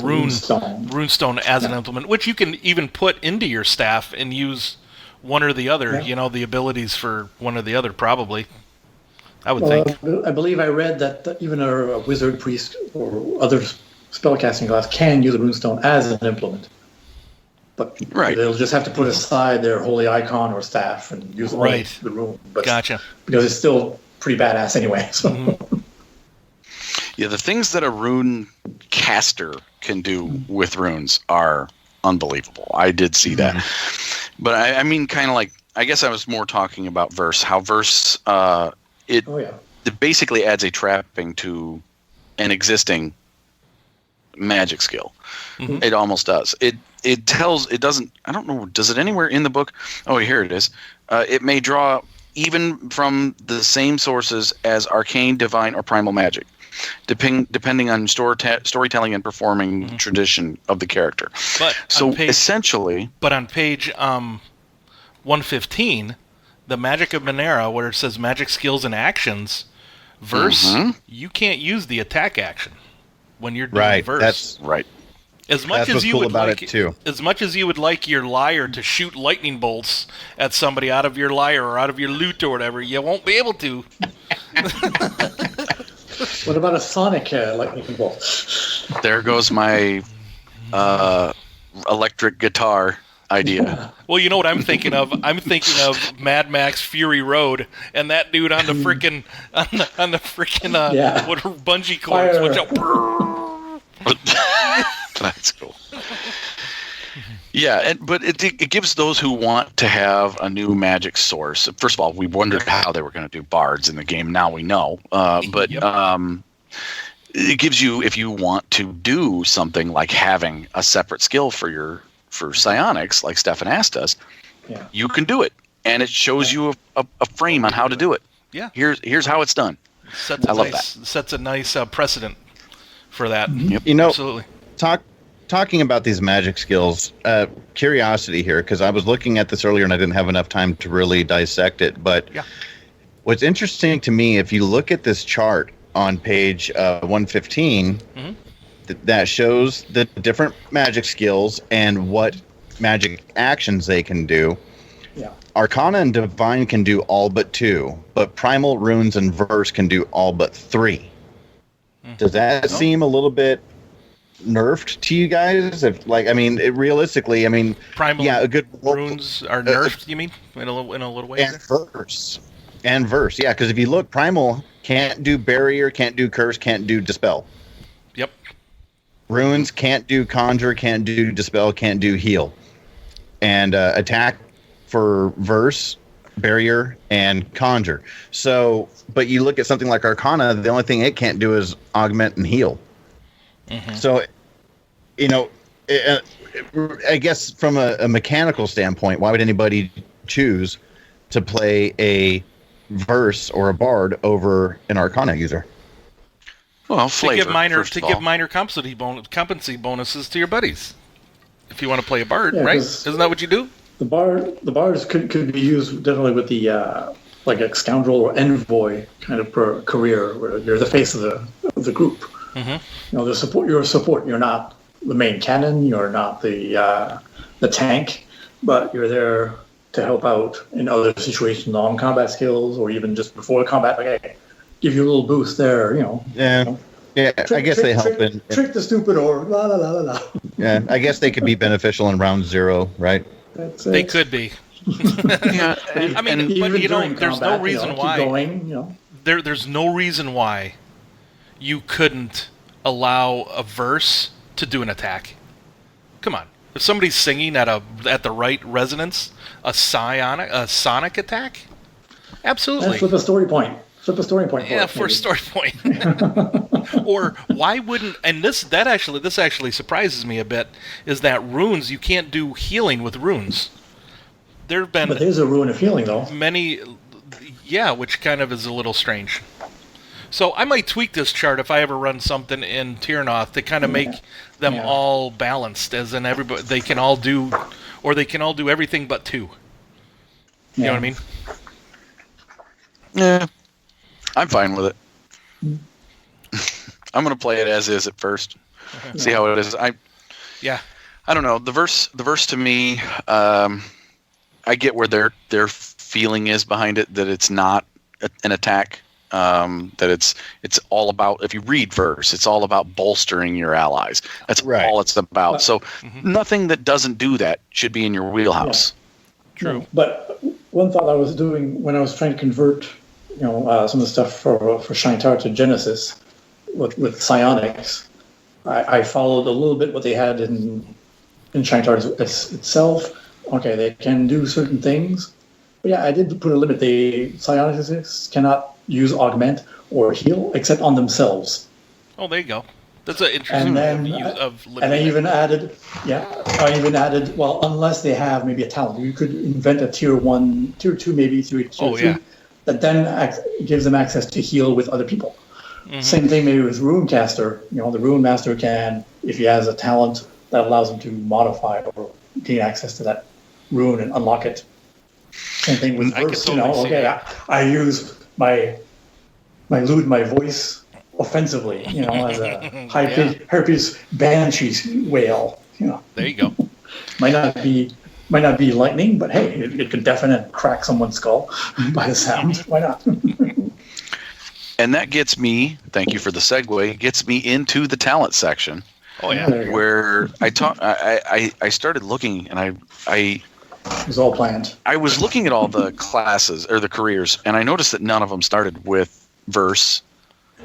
runestone as an implement, which you can even put into your staff and use one or the other, you know, the abilities for one or the other, probably. I would think. I believe I read that even a wizard, priest, or other spellcasting class can use a runestone as an implement. But they'll just have to put aside their holy icon or staff and use only the rune. But Gotcha. Because it's still pretty badass anyway. So. Yeah, the things that a rune caster can do with runes are unbelievable. I did see that. But I mean, kind of like, I guess I was more talking about verse, how verse, it basically adds a trapping to an existing magic skill. It almost does. It doesn't, I don't know, does it anywhere in the book? Oh, here it is. It may draw even from the same sources as arcane, divine, or primal magic, depending on storytelling and performing tradition of the character. But essentially... But on page 115, the Magic of Minera, where it says magic skills and actions, verse, you can't use the attack action when you're doing verse. That's right. As much That's as what's you cool would about like it, too. As much as you would like your lyre to shoot lightning bolts at somebody out of your lyre or out of your lute or whatever, you won't be able to. What about a sonic lightning bolt? There goes my electric guitar idea. Well, you know what I'm thinking of? I'm thinking of Mad Max Fury Road and that dude on the frickin' on the frickin' what are bungee cords, Fire. which That's cool. Yeah, but it gives those who want to have a new magic source. First of all, we wondered how they were going to do bards in the game. Now we know. But it gives you, if you want to do something like having a separate skill for psionics, like Stefan asked us, you can do it, and it shows you a frame on how to do it. Yeah. Here's how it's done. I love that. Sets a nice precedent for that. You know, Absolutely. talking about these magic skills, curiosity here, because I was looking at this earlier and I didn't have enough time to really dissect it. But what's interesting to me, if you look at this chart on page 115, that shows the different magic skills and what magic actions they can do. Yeah. Arcana and Divine can do all but 2, but Primal, Runes, and Verse can do all but 3. Does that seem a little bit nerfed to you guys? Realistically, Primal a good runes are nerfed. You mean in a little way? And verse, yeah. Because if you look, Primal can't do barrier, can't do curse, can't do dispel. Yep. Runes can't do conjure, can't do dispel, can't do heal, and attack for verse, barrier, and conjure. So, but you look at something like Arcana, the only thing it can't do is augment and heal. So, I guess from a mechanical standpoint, why would anybody choose to play a verse or a bard over an Arcana user? Well, flavor, to give minor competency bonuses to your buddies. If you want to play a bard, right? Isn't that what you do? The bards could be used definitely with the like a scoundrel or envoy kind of career, where you're the face of the group. You're a support. You're not the main cannon. You're not the tank, but you're there to help out in other situations, non-combat skills, or even just before combat. Okay, give you a little boost there. Yeah. I guess they help trick the stupid or la la la la la. Yeah, I guess they could be beneficial in round 0, right? They could be. There's no reason why. There's no reason why you couldn't allow a verse to do an attack. Come on, if somebody's singing at the right resonance, a sonic attack, absolutely. Flip a story point. Yeah, for a story point. Or why wouldn't? And this actually surprises me a bit. Is that runes? You can't do healing with runes. There've been, but there's a rune of healing though. Many, which kind of is a little strange. So I might tweak this chart if I ever run something in Terrinoth to kind of make them all balanced, as in everybody they can all do everything but 2. You know what I mean? Yeah. I'm fine with it. I'm going to play it as is at first. See how it is. I don't know. The verse to me, I get where their feeling is behind it, that it's not an attack. That it's all about, if you read verse, it's all about bolstering your allies. That's all it's about. So nothing that doesn't do that should be in your wheelhouse. True. But one thought I was doing when I was trying to convert some of the stuff for Shintar to Genesys with psionics, I followed a little bit what they had in Shintar itself. Okay, they can do certain things, but I did put a limit. The psionics cannot use augment or heal except on themselves. Oh, there you go. That's an interesting use of limit. And I even added, well, unless they have maybe a talent, you could invent a tier 1, tier 2, maybe tier 3. That then gives them access to heal with other people. Same thing maybe with Runecaster. The Rune Master can, if he has a talent that allows him to modify or gain access to that rune and unlock it. Same thing with Verse. I use my voice offensively, as a high-pitched banshee wail. There you go. Might not be lightning, but hey, it could definitely crack someone's skull by the sound. Why not? And that gets me, thank you for the segue, gets me into the talent section. Oh yeah. Where I started looking, and it was all planned. I was looking at all the classes or the careers, and I noticed that none of them started with verse,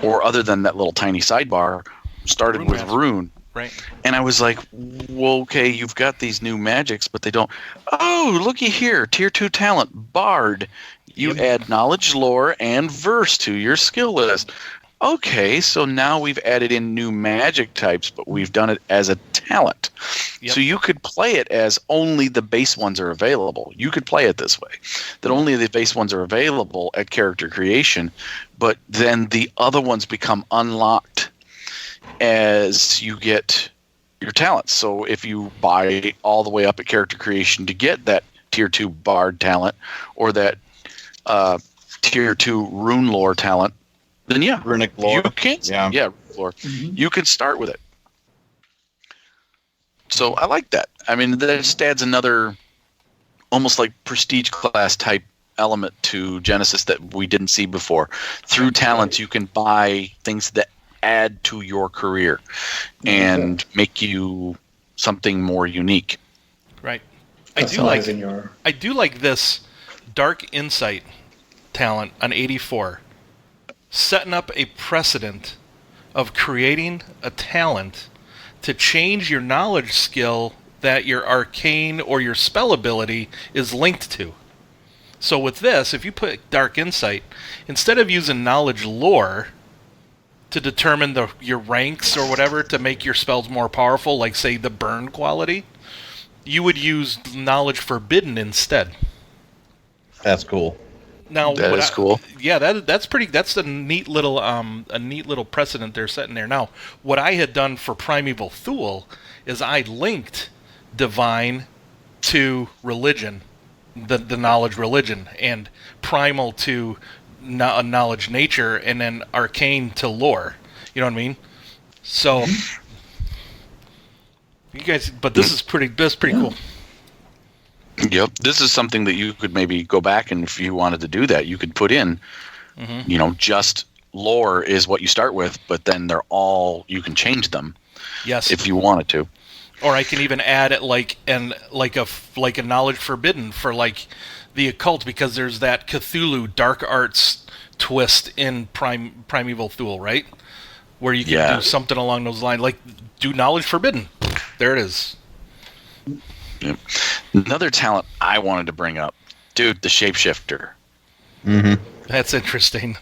or other than that little tiny sidebar, started rune with rune. Right. And I was like, well, okay, you've got these new magics, but they don't. Oh, looky here, tier 2 talent, bard. You add knowledge, lore, and verse to your skill list. Okay, so now we've added in new magic types, but we've done it as a talent. So you could play it as only the base ones are available. You could play it this way, that only the base ones are available at character creation, but then the other ones become unlocked as you get your talents. So if you buy all the way up at character creation to get that tier 2 bard talent or that tier 2 rune lore talent, then Runic lore. you can lore. You can start with it. So I like that. I mean, that just adds another almost like prestige class type element to Genesys that we didn't see before. Through talents, you can buy things that add to your career and make you something more unique. Right. I do like this Dark Insight talent on 84, setting up a precedent of creating a talent to change your knowledge skill that your arcane or your spell ability is linked to. So with this, if you put Dark Insight, instead of using knowledge lore to determine your ranks or whatever to make your spells more powerful, like say the burn quality, you would use knowledge forbidden instead. That's cool. Now that is cool. Yeah, that's pretty. That's a neat little precedent they're setting there. Now, what I had done for Primeval Thule is I linked divine to religion, the knowledge religion, and primal to knowledge nature, and then arcane to lore. You know what I mean? So, you guys, but this is pretty cool. Yep. This is something that you could maybe go back and if you wanted to do that, you could put in, just lore is what you start with, but then you can change them. Yes. If you wanted to. Or I can even add it like a knowledge forbidden for like the occult, because there's that Cthulhu dark arts twist in Primeval Thule, right? Where you can do something along those lines, like do knowledge forbidden. There it is. Yep. Another talent I wanted to bring up, dude, the shapeshifter. Mm-hmm. That's interesting.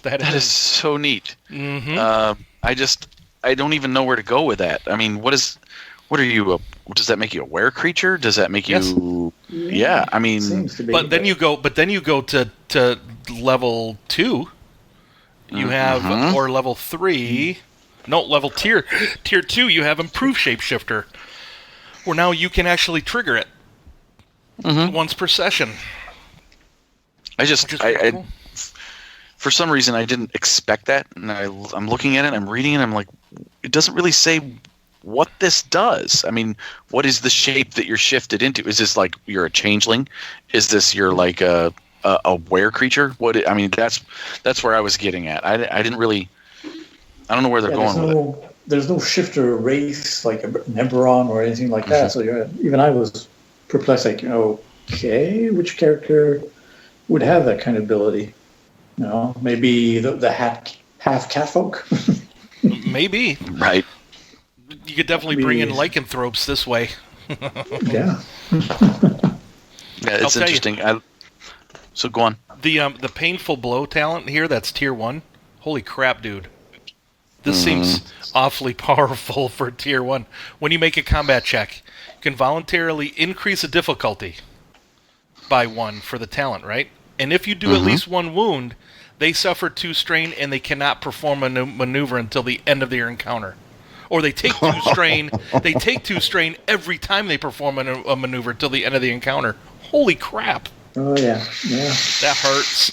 That is so neat. Mm-hmm. I don't even know where to go with that. I mean, what are you? Does that make you a were creature? Does that make you? Yeah. I mean, seems to be, but then you go to level 2. You have or level 3. No, level tier 2. You have improved shapeshifter, where now you can actually trigger it once per session. I for some reason I didn't expect that, and I'm looking at it, I'm reading it, I'm like, it doesn't really say what this does. I mean, what is the shape that you're shifted into? Is this like you're a changeling? Is this you're like a were creature? What? I mean, that's where I was getting at. I don't know where they're going with it. There's no shifter race like an Eberron or anything like that. So even I was perplexed. Like, okay, which character would have that kind of ability? Maybe the half catfolk. Maybe. Right. You could definitely bring in lycanthropes this way. Yeah. It's interesting. So go on. The painful blow talent here, that's tier 1. Holy crap, dude. This seems awfully powerful for tier 1. When you make a combat check, you can voluntarily increase the difficulty by 1 for the talent, right? And if you do at least 1 wound, they suffer 2 strain and they cannot perform a maneuver until the end of their encounter. Or they take 2 strain. They take 2 strain every time they perform a maneuver until the end of the encounter. Holy crap! Oh yeah. That hurts.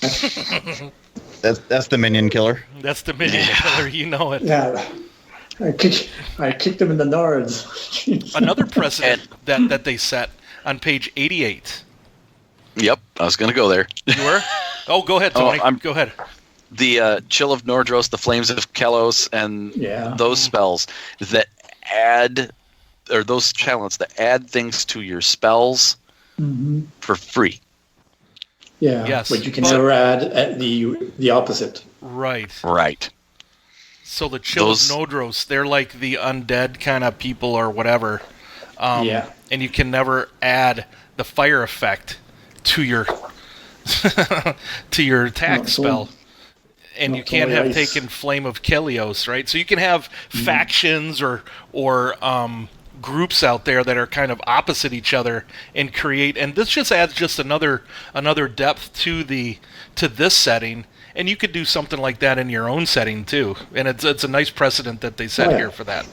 That's the minion killer. That's the minion killer. You know it. Yeah. I kicked them in the nards. Another precedent that they set on page 88. Yep, I was going to go there. You were? Oh, go ahead, Tony. Go ahead. The Chill of Nordros, the Flames of Kelos, and those spells that add, or those talents that add things to your spells for free. Yeah, yes, but you can never add the opposite. Right. So the Chill of Nordros, they're like the undead kind of people or whatever. And you can never add the fire effect to your attack spell. And you can't have taken Flame of Kelios, right? So you can have factions or groups out there that are kind of opposite each other and create. And this just adds another depth to this setting. And you could do something like that in your own setting too. And it's a nice precedent that they set here for that.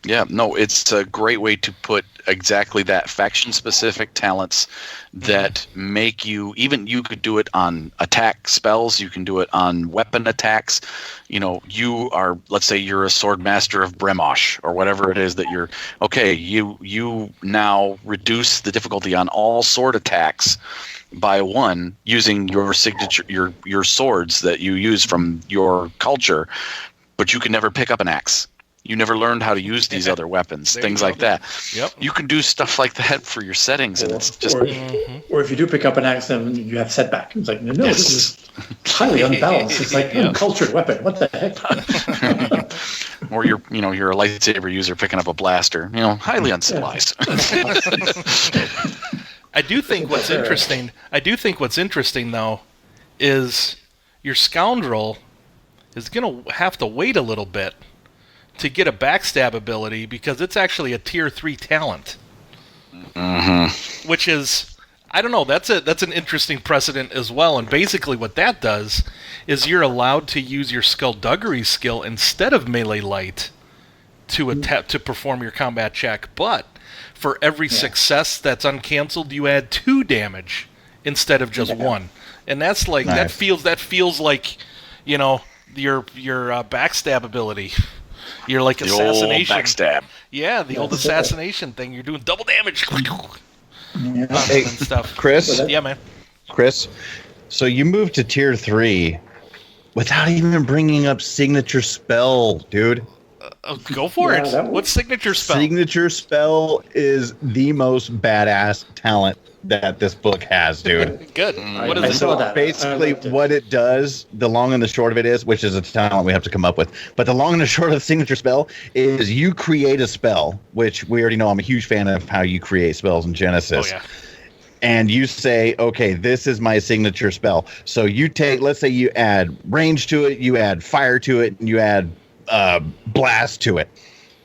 Yeah, no, it's a great way to put exactly that faction-specific talents that make you, even you could do it on attack spells, you can do it on weapon attacks. You know, you are, let's say you're a sword master of Bremosh or whatever it is that you're, okay, you now reduce the difficulty on all sword attacks by 1 using your signature, your swords that you use from your culture, but you can never pick up an axe. You never learned how to use these other weapons, things like that. Yep. You can do stuff like that for your settings, and it's just... Or if you do pick up an axe, then you have setback. It's like, no, this is highly unbalanced. It's like an uncultured weapon. What the heck? Or you're a lightsaber user picking up a blaster. You know, highly uncivilized. I do think what's interesting though is your scoundrel is going to have to wait a little bit to get a backstab ability because it's actually a tier 3 talent. Mm-hmm. Which is, I don't know, that's an interesting precedent as well. And basically what that does is you're allowed to use your skullduggery skill instead of melee light to perform your combat check. But for every success that's uncancelled, you add 2 damage instead of just 1. And that's like, nice. that feels like, you know, your backstab ability. You're like the assassination. old backstab. Yeah, the old assassination thing. You're doing double damage. Hey, And stuff. Chris? Yeah, man. Chris, so you moved to tier 3 without even bringing up signature spell, dude. Go for Yeah, it. that What's signature spell? Signature spell is the most badass talent that this book has, dude. Good. What I is saw it? that. Basically, I liked it. what it does, the long and the short of it is, which is a talent we have to come up with, but the long and the short of the signature spell is you create a spell, which we already know I'm a huge fan of how you create spells in Genesys. Oh, yeah. And you say, okay, this is my signature spell. So you take, let's say you add range to it, you add fire to it, and you add blast to it.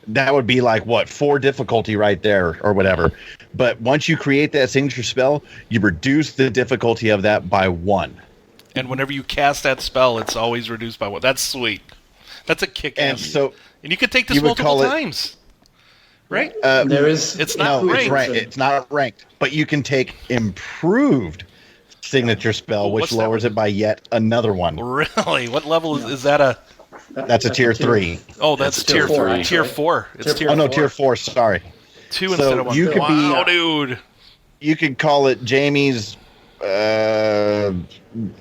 That would be like, what, 4 difficulty right there or whatever. But once you create that signature spell, you reduce the difficulty of that by 1. And whenever you cast that spell, it's always reduced by 1. That's sweet. That's a kick-ass. And so And you could take this you would multiple call it- times. Right? There is. It's not no, ranked. it's not ranked, but you can take improved signature spell, which What's that lowers one? it by yet another one. Really? What level is that? A That's a tier 3. oh, that's tier 4, 4. actually. Tier 4. It's tier Oh no, 4. tier 4. Sorry. 2 So instead of 1. you could be- wow, dude. You could call it Jamie's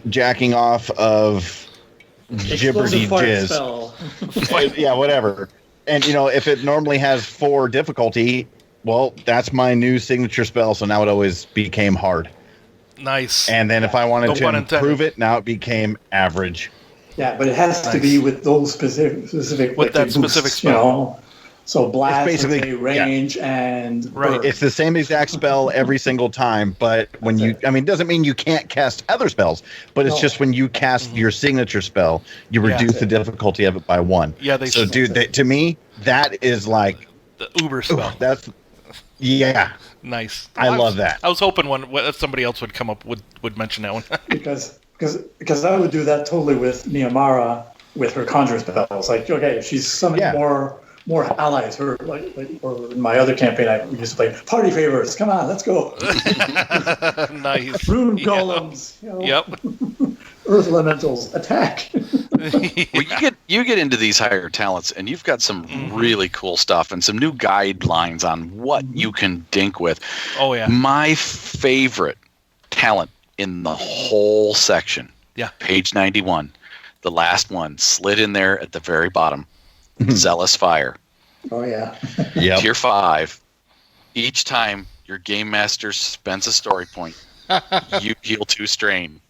jacking off of gibberty Explosive fart jizz. spell. Yeah, whatever. And you know, if it normally has 4 difficulty, well, that's my new signature spell. So now it always became hard. Nice. And then if I wanted No to pun intended. improve it, now it became average. Yeah, but it has to be with those specific With like, that boosts, specific spell. You know? So blast, It's basically- range, and Right. burn. It's the same exact spell every single time, but when you, I mean, it doesn't mean you can't cast other spells, but it's No. just when you cast your signature spell, you Yeah. reduce the difficulty of it by 1. Yeah, they So, should- dude, to me, that is like, The Uber spell. that's, yeah, Nice. I love that. I was hoping somebody else would come up would mention that one. because I would do that totally with Niamara with her conjure spells. Like, okay, if she's summoning Yeah. more allies, her like or in my other campaign I used to play party favors. Come on, let's go. Nice. Rune Yeah. golems, you know, Yep. earth elementals, attack. Well, you get into these higher talents, and you've got some really cool stuff and some new guidelines on what you can dink with. Oh yeah. My favorite talent in the whole section, Yeah. page 91, the last one, slid in there at the very bottom, Zealous Fire. Oh yeah. yep. Tier 5. Each time your game master spends a story point, you heal 2 strain.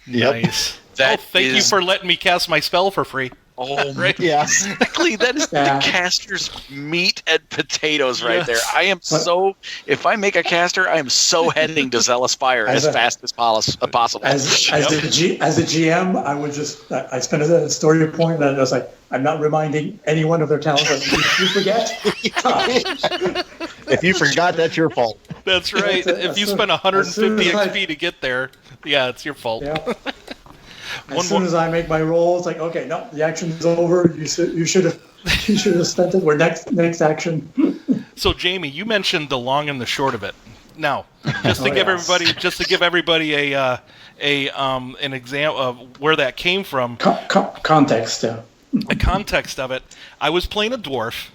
Yep. Nice. That Thank you is- for letting me cast my spell for free. Oh, Right? Yeah. exactly. That is Yeah. the caster's meat and potatoes right Yes. there. I am so, if I make a caster, I am so heading to Zealous Fire as fast as possible. As a GM, I would just I spent a story point and I was like, I'm not reminding anyone of their talents. Like, you forget. If you forgot, that's your fault. That's right. That's it. If you As spend soon 150 as I- XP to get there, yeah, it's your fault. Yeah. As soon as I make my roll, it's like, okay, no, the action's over. You should have spent it. We're next action. So, Jamie, you mentioned the long and the short of it. Now, just to give everybody an example of where that came from. Context, yeah. A context of it. I was playing a dwarf,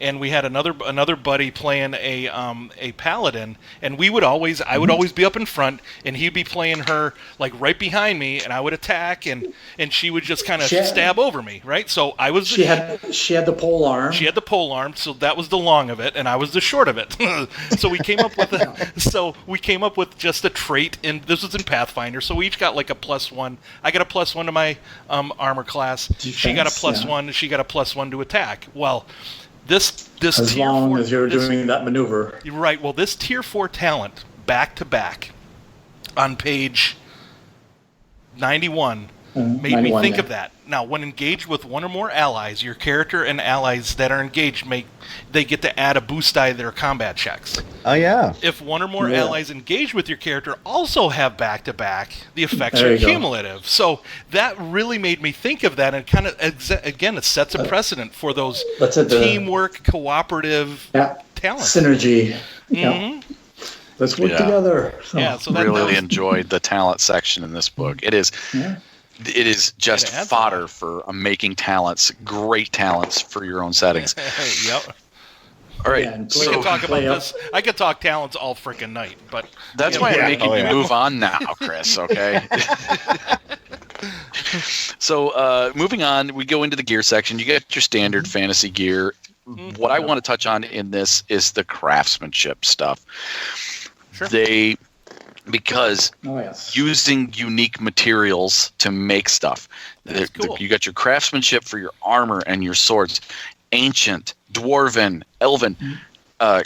and we had another buddy playing a paladin, and I would always be up in front, and he'd be playing her like right behind me, and I would attack, and she would just kind of stab over me, right? So I was she had the pole arm. She had the pole arm, so that was the long of it, and I was the short of it. So we came up with just a trait, and this was in Pathfinder. So we each got like a +1. I got a +1 to my armor class. Defense, she got a +1. She got a +1 to attack. Well, this as tier long 4, as you're doing that maneuver. Right. Well, this tier 4 talent back to back on page 91 made me think of that. Now, when engaged with one or more allies, your character and allies that are engaged they get to add a boost die to their combat checks. Oh yeah. If one or more allies engaged with your character also have back to back, the effects are cumulative. So that really made me think of that, and kind of again, it sets a precedent for those teamwork, cooperative talents. Synergy. Mm-hmm. Yeah. Let's work together. So. Yeah, so really enjoyed the talent section in this book. It is. Yeah. It is just fodder for making talents, great talents for your own settings. Yep. All right. Yeah, we can talk about this. I could talk talents all freaking night, but that's why I'm making you move on now, Chris. Okay. So moving on, we go into the gear section. You get your standard fantasy gear. Mm-hmm. What I want to touch on in this is the craftsmanship stuff. Sure. Because using unique materials to make stuff. That's cool. You got your craftsmanship for your armor and your swords. Ancient, dwarven, elven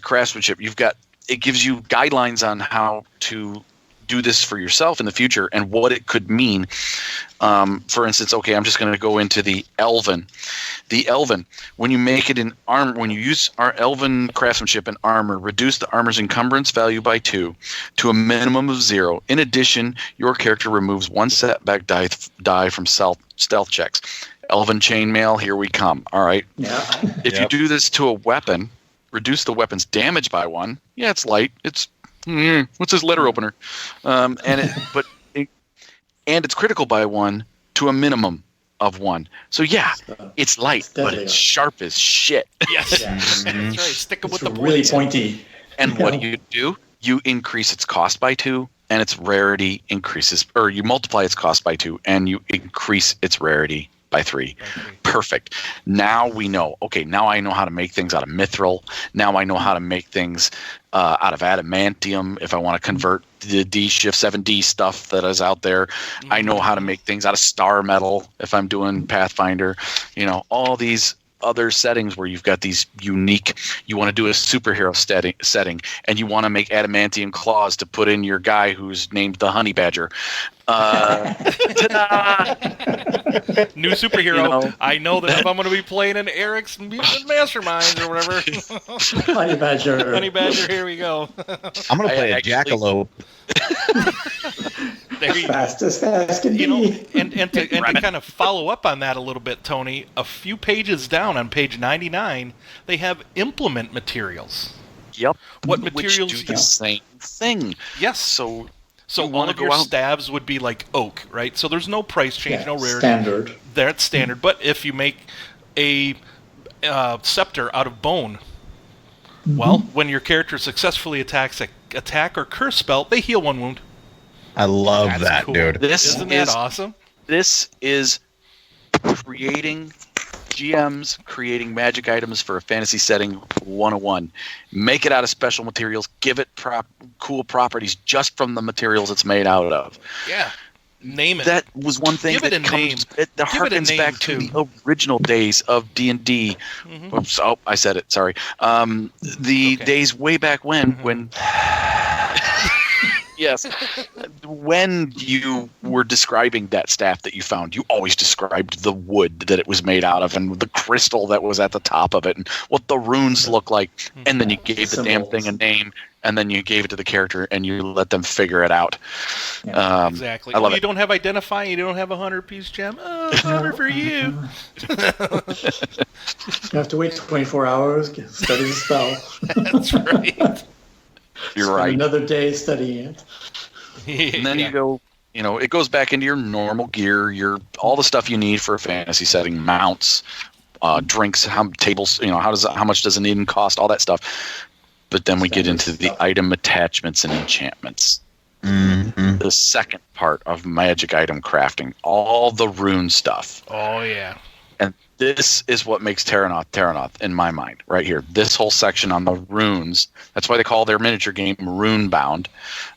craftsmanship. It gives you guidelines on how to do this for yourself in the future and what it could mean. For instance, okay, I'm just going to go into the elven. The elven, when you make it in armor, when you use our elven craftsmanship and armor, reduce the armor's encumbrance value by 2 to a minimum of 0. In addition, your character removes 1 setback die from stealth checks. Elven chainmail, here we come. All right. Yeah. If you do this to a weapon, reduce the weapon's damage by 1. Yeah, it's light. It's what's his letter opener? And it's critical by 1 to a minimum of 1. So yeah, it's light, but it's sharp as shit. Yes, that's right. Stick it with the really pointy. And what do? You increase its cost by 2, and its rarity increases, or you multiply its cost by 2, and you increase its rarity by 3. Perfect. Now we know. Okay, now I know how to make things out of mithril. Now I know how to make things out of adamantium if I want to convert the D-Shift 7D stuff that is out there. I know how to make things out of star metal if I'm doing Pathfinder. All these other settings where you've got these unique, you want to do a superhero setting, and you want to make adamantium claws to put in your guy who's named the Honey Badger. Ta-da! New superhero. I know that if I'm going to be playing in Eric's Mutant Masterminds or whatever. Honey Badger. Honey Badger, here we go. I'm going to play a jackalope. Fast as fast can be. And to kind of follow up on that a little bit, Tony, a few pages down on page 99, they have implement materials. Yep. What materials do the same thing. Yes. So one of your staves would be like oak, right? So there's no price change, no rarity. Standard. That's standard. But if you make a scepter out of bone, well, when your character successfully attacks a attack or curse spell, they heal 1 wound. I love that, cool. dude. Isn't that awesome? This is creating magic items for a fantasy setting 101. Make it out of special materials. Give it cool properties just from the materials it's made out of. Yeah. Name it. That was one thing that harkens back to the original days of D&D. Mm-hmm. Oops, I said it. Sorry. Days way back when yes. When you were describing that staff that you found, you always described the wood that it was made out of and the crystal that was at the top of it and what the runes look like. And then you gave the damn thing a name. and then you gave it to the character and you let them figure it out. Exactly. I love You it. don't have identify, you don't have a 100-piece gem. Oh, bummer for you. You have to wait 24 hours, study the spell. That's right. You're right. Another day studying it. And then you go, it goes back into your normal gear, all the stuff you need for a fantasy setting, mounts, drinks, tables, how much does an inn cost, all that stuff. But then we get into the item attachments and enchantments. Mm-hmm. The second part of magic item crafting, all the rune stuff. Oh, yeah. And this is what makes Terrinoth in my mind, right here. This whole section on the runes. That's why they call their miniature game Rune Bound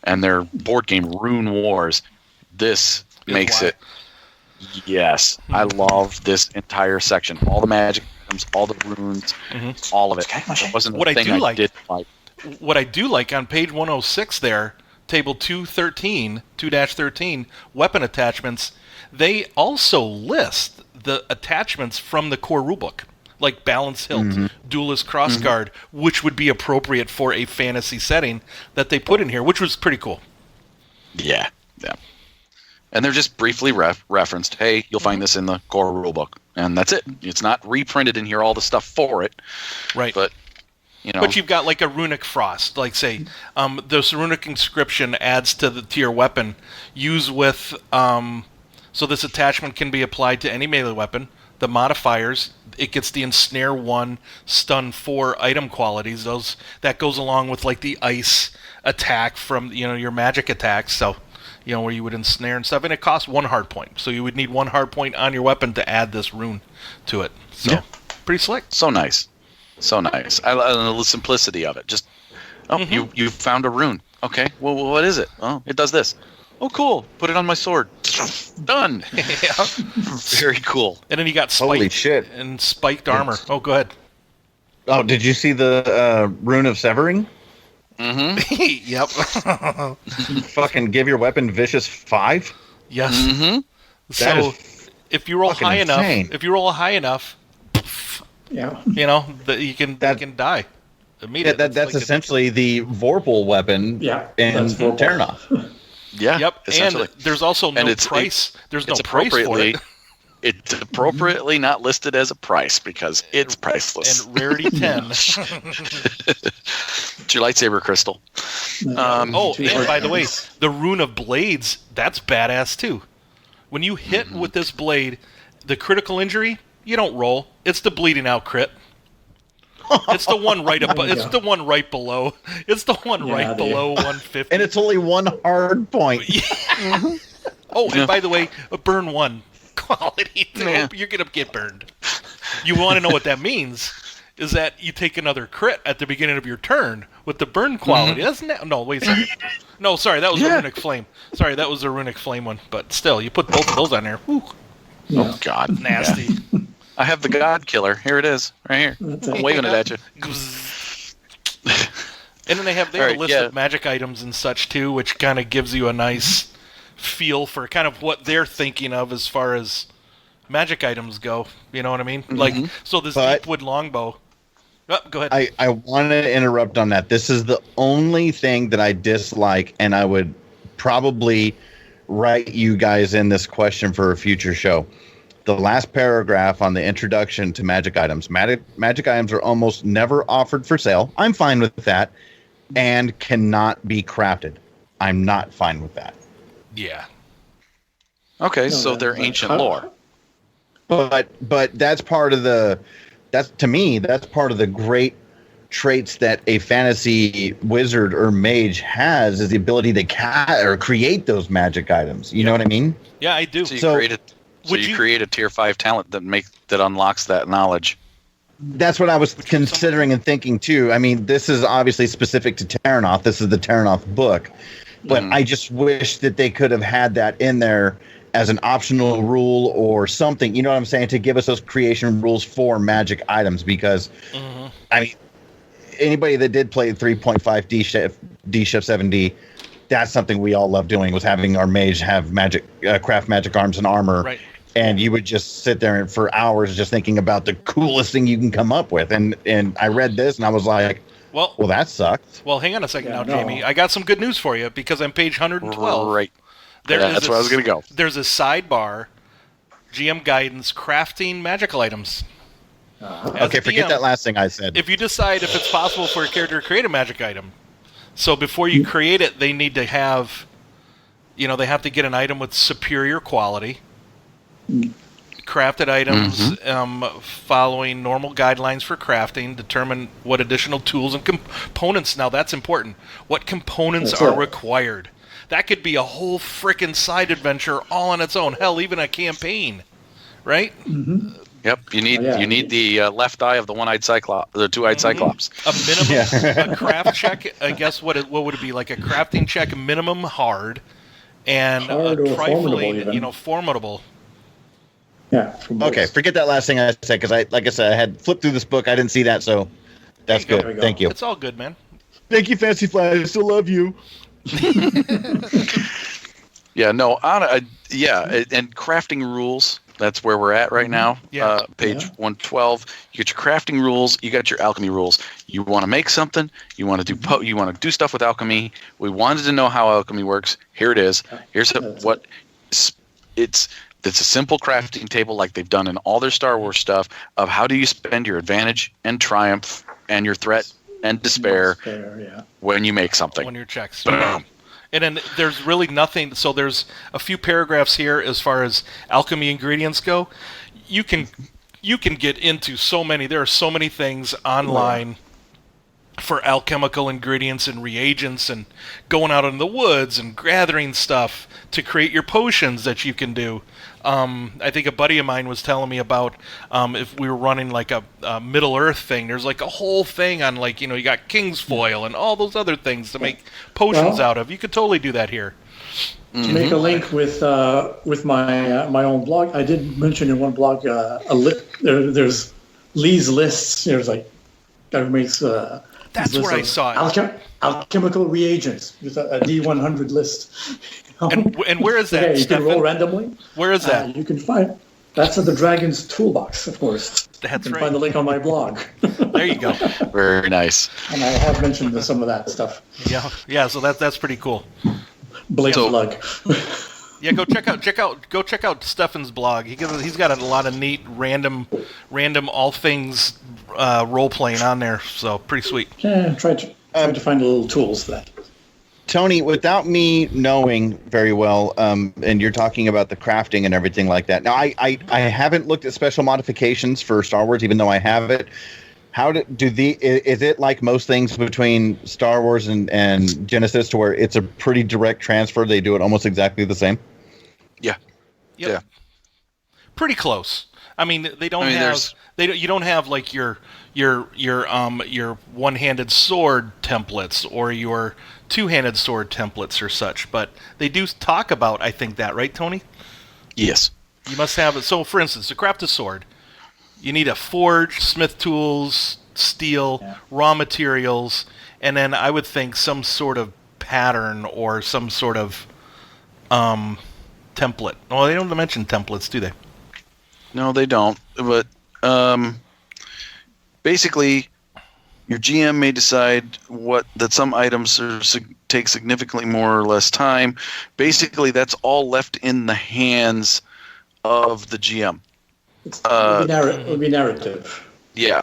and their board game Rune Wars. This makes it. Yes, I love this entire section. All the magic items, all the runes, all of it. It wasn't What the I thing do like- did like. What I do like on page 106 there, table 2-13, weapon attachments, they also list the attachments from the core rulebook, like balance hilt, duelist crossguard, which would be appropriate for a fantasy setting that they put in here, which was pretty cool. Yeah. And they're just briefly referenced, hey, you'll find this in the core rulebook. And that's it. It's not reprinted in here, all the stuff for it. Right. But, But you've got like a runic frost, like say, this runic inscription adds to your weapon. Use with, so this attachment can be applied to any melee weapon. The modifiers, it gets the ensnare 1, stun 4 item qualities. That goes along with like the ice attack from your magic attacks. So, where you would ensnare and stuff, and it costs 1 hard point. So you would need 1 hard point on your weapon to add this rune to it. So pretty slick. So nice. I love the simplicity of it. Just, you found a rune. Okay, well, what is it? Oh, it does this. Oh, cool. Put it on my sword. Done. Very cool. And then you got Holy spiked shit. and spiked armor. Oh, go ahead. Oh, did you see the rune of severing? Yep. Fucking give your weapon vicious 5? Yes. Mm-hmm. So if you roll fucking high insane. enough, Yeah. that you can die immediately. That's essentially the Vorpal weapon in that's Vorpal. Terrinoth. Yeah. Yep. And essentially. there's also no it's- price. There's no It's price for appropriately. it. It's appropriately not listed as a price because it's priceless. And rarity 10. It's your lightsaber crystal. And by the way, the rune of blades, that's badass too. When you hit with this blade, the critical injury, you don't roll. It's the bleeding out crit. It's the one right above. It's the one right below. It's the one right below 150. And it's only 1 hard point. And by the way, a burn 1 quality. Yeah. You're gonna get burned. You want to know what that means? Is that you take another crit at the beginning of your turn with the burn quality? That's no. Wait a second. No, sorry, that was the runic flame. Sorry, that was the runic flame one. But still, you put both of those on there. Whew, Oh God, nasty. I have the God Killer. Here it is, right here. I'm waving it at you. And then they have a All right, list of magic items and such too, which kind of gives you a nice feel for kind of what they're thinking of as far as magic items go. You know what I mean? Like, so this Deepwood longbow. Oh, go ahead. I want to interrupt on that. This is the only thing that I dislike, and I would probably write you guys in this question for a future show. The last paragraph on the introduction to magic items. Magic items are almost never offered for sale. I'm fine with that. And cannot be crafted. I'm not fine with that. Yeah. Okay, so they're ancient lore. But that's part of the to me that's part of the great traits that a fantasy wizard or mage has, is the ability to create those magic items. You know what I mean? Yeah, I do. So you create a tier 5 talent that unlocks that knowledge. That's what I was considering and thinking too. I mean, this is obviously specific to Terrinoth. This is the Terrinoth book. But I just wish that they could have had that in there as an optional rule or something, you know what I'm saying, to give us those creation rules for magic items. Because, I mean, anybody that did play 3.5 D Shift 7D, that's something we all love doing, was having our mage have craft magic arms and armor. Right. And you would just sit there for hours just thinking about the coolest thing you can come up with. And I read this and I was like, Well, that sucks. Well, hang on a second now, no. Jamie. I got some good news for you because I'm page 112. Right. That's where I was going to go. There's a sidebar, GM guidance, crafting magical items. Okay, forget that last thing I said. If you decide if it's possible for a character to create a magic item, so before you create it, they need to have, they have to get an item with superior quality. Crafted items following normal guidelines for crafting, determine what additional tools and components, now that's important, what components are required. That could be a whole frickin' side adventure all on its own. Hell, even a campaign, right? Mm-hmm. Yep, you need the left eye of the one-eyed cyclops, the two-eyed cyclops. A minimum, a craft check. I guess what would it be, like a crafting check minimum hard, and hard a or trifling, formidable. Yeah. Okay, forget that last thing I said because I had flipped through this book. I didn't see that, so that's good. Thank you. It's all good, man. Thank you, Fancy Fly. I still love you. Yeah, no, and crafting rules. That's where we're at right now. Yeah. Page 112. You get your crafting rules. You got your alchemy rules. You want to make something. You want to do. You want to do stuff with alchemy. We wanted to know how alchemy works. Here it is. Here's what. It's a simple crafting table like they've done in all their Star Wars stuff of how do you spend your advantage and triumph and your threat and despair when you make something. When your checks. And then there's really nothing. So there's a few paragraphs here as far as alchemy ingredients go. You can get into so many. There are so many things online for alchemical ingredients and reagents, and going out in the woods and gathering stuff to create your potions that you can do. I think a buddy of mine was telling me about if we were running like a Middle Earth thing, there's like a whole thing on you got King's Foil and all those other things to make potions out of. You could totally do that here. To make a link with my own blog, I did mention in one blog there's Lee's lists. There's guy who makes that's where I saw it. Alchemical reagents with a D100 list. And where is that? You can roll randomly. Where is that? You can find that's at the Dragon's Toolbox, of course. That's you can right. Find the link on my blog. There you go. Very nice. And I have mentioned some of that stuff. Yeah. So that's pretty cool. Blatant plug. Yeah, go check out Stefan's blog. He's got a lot of neat random all things role playing on there. So pretty sweet. Yeah, try to find little tools for that. Tony, without me knowing very well, and you're talking about the crafting and everything like that. Now, I haven't looked at special modifications for Star Wars, even though I have it. Is it like most things between Star Wars and Genesys, to where it's a pretty direct transfer? They do it almost exactly the same. Yeah. Yep. Yeah. Pretty close. I mean, you don't have like your one-handed sword templates or your two-handed sword templates or such, but they do talk about, I think, that, right, Tony? Yes. You must have it. So, for instance, to craft a sword, you need a forge, smith tools, steel, raw materials, and then I would think some sort of pattern or some sort of template. Well, they don't mention templates, do they? No, they don't. But basically, your GM may decide that some items take significantly more or less time. Basically, that's all left in the hands of the GM. It would be narrative. Yeah,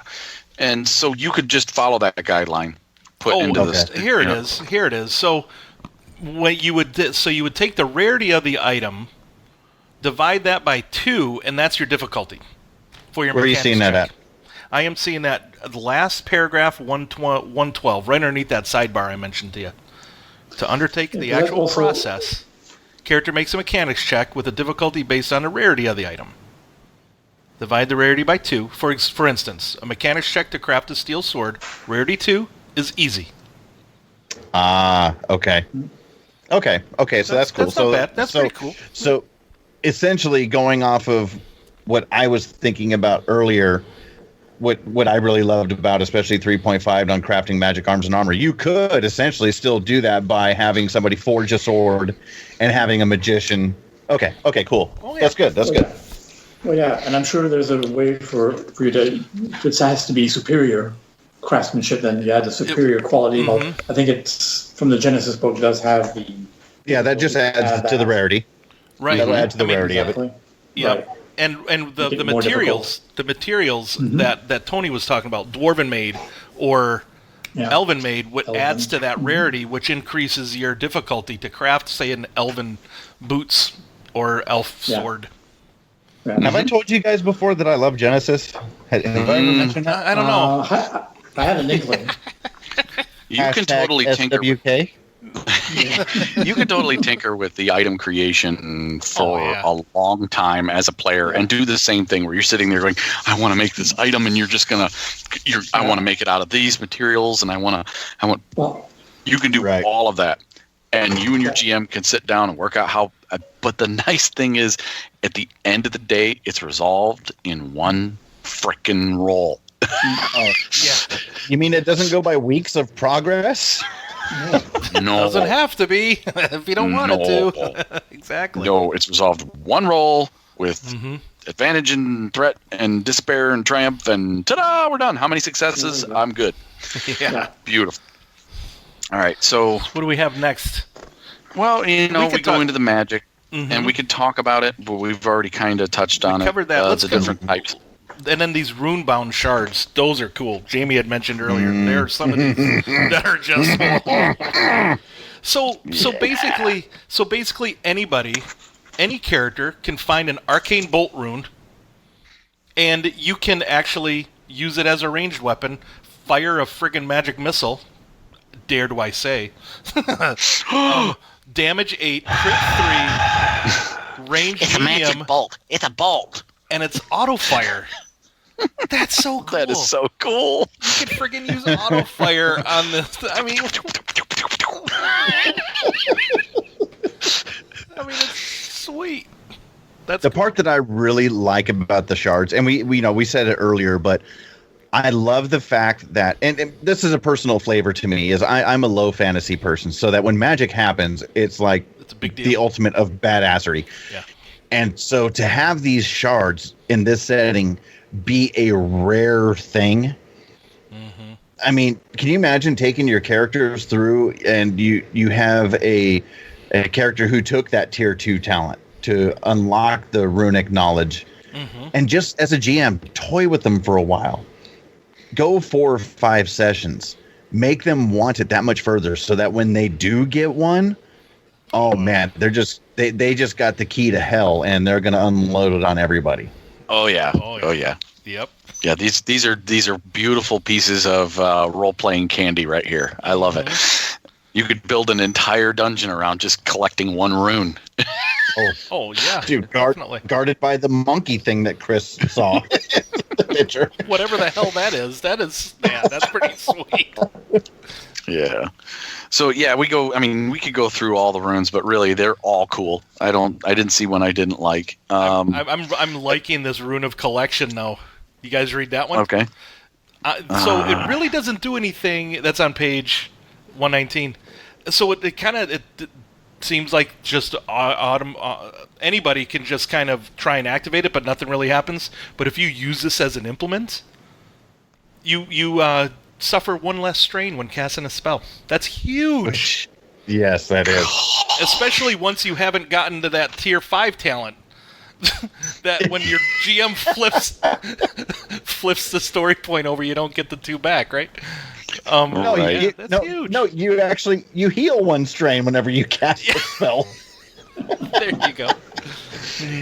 and so you could just follow that guideline into this. Here it is. Here it is. So what you would take the rarity of the item, divide that by 2, and that's your difficulty for your. Where are you seeing that at? I am seeing that the last paragraph, 112, right underneath that sidebar I mentioned to you. To undertake the actual process, character makes a mechanics check with a difficulty based on the rarity of the item. Divide the rarity by 2. For instance, a mechanics check to craft a steel sword, rarity 2 is easy. Okay. So that's cool. That's not bad. That's pretty cool. So, essentially, going off of what I was thinking about earlier, what I really loved about, especially 3.5 on crafting magic arms and armor, you could essentially still do that by having somebody forge a sword and having a magician. Okay, cool. Oh, yeah. That's good. Good. Well, yeah, and I'm sure there's a way for you to. It has to be superior craftsmanship, then you add the superior quality. Well, I think it's from the Genesys book. It does have the that just adds to the rarity. Right. That'll add to the rarity of it. Yeah. Right. And the Make it more materials that Tony was talking about, Dwarven made or Elven made, what adds to that rarity, which increases your difficulty to craft, say, an Elven boots or elf sword. Yeah. Have I told you guys before that I love Genesys? Have I ever mentioned that? I don't know. I had an inkling. You can totally tinker. SWK. You can totally tinker with the item creation for a long time as a player and do the same thing where you're sitting there going, I want to make this item, and you're just gonna, I want to make it out of these materials, and I want. You can do all of that, and you and your GM can sit down and work out how. But the nice thing is, at the end of the day, it's resolved in one frickin' roll. You mean it doesn't go by weeks of progress? No, doesn't have to be if you don't want it to. Exactly. No, it's resolved one roll with advantage and threat and despair and triumph, and ta-da, we're done. How many successes? I'm good. Beautiful. All right, so what do we have next? Well, we go into the magic, and we could talk about it, but we've already kind of touched on it. Covered that. The different types. And then these rune-bound shards, those are cool. Jamie had mentioned earlier, there are some of these that are just So basically anybody, any character can find an arcane bolt rune, and you can actually use it as a ranged weapon, fire a friggin' magic missile, dare do I say, damage 8, crit 3, range It's medium. a magic bolt. It's a bolt. And it's auto-fire. That's so cool. That is so cool. You can friggin' use auto-fire on this. I mean, it's sweet. That's the part that I really like about the shards, and we said it earlier, but I love the fact that, and this is a personal flavor to me, is I'm a low fantasy person, so that when magic happens, it's like it's a big deal. The ultimate of badassery. Yeah. And so to have these shards in this setting be a rare thing, I mean, can you imagine taking your characters through and you have a character who took that tier 2 talent to unlock the runic knowledge and just as a GM, toy with them for a while. Go 4 or 5 sessions. Make them want it that much further so that when they do get one, oh man, they just got the key to hell and they're going to unload it on everybody. Oh yeah. Yep. Yeah, these are beautiful pieces of role playing candy right here. I love it. You could build an entire dungeon around just collecting one rune. Oh yeah, dude, definitely. Guarded by the monkey thing that Chris saw in the picture. Whatever the hell that is that's pretty sweet. Yeah. So yeah, we could go through all the runes, but really they're all cool. I didn't see one I didn't like. I'm liking this Rune of Collection though. You guys read that one? Okay. So it really doesn't do anything. That's on page 119. So it seems like just anybody can just kind of try and activate it, but nothing really happens. But if you use this as an implement, you suffer 1 less strain when casting a spell. That's huge. Yes, that is. Especially once you haven't gotten to that tier 5 talent. That when your GM flips the story point over, you don't get the 2 back, right? That's huge. No, you heal 1 strain whenever you cast a spell. There you go.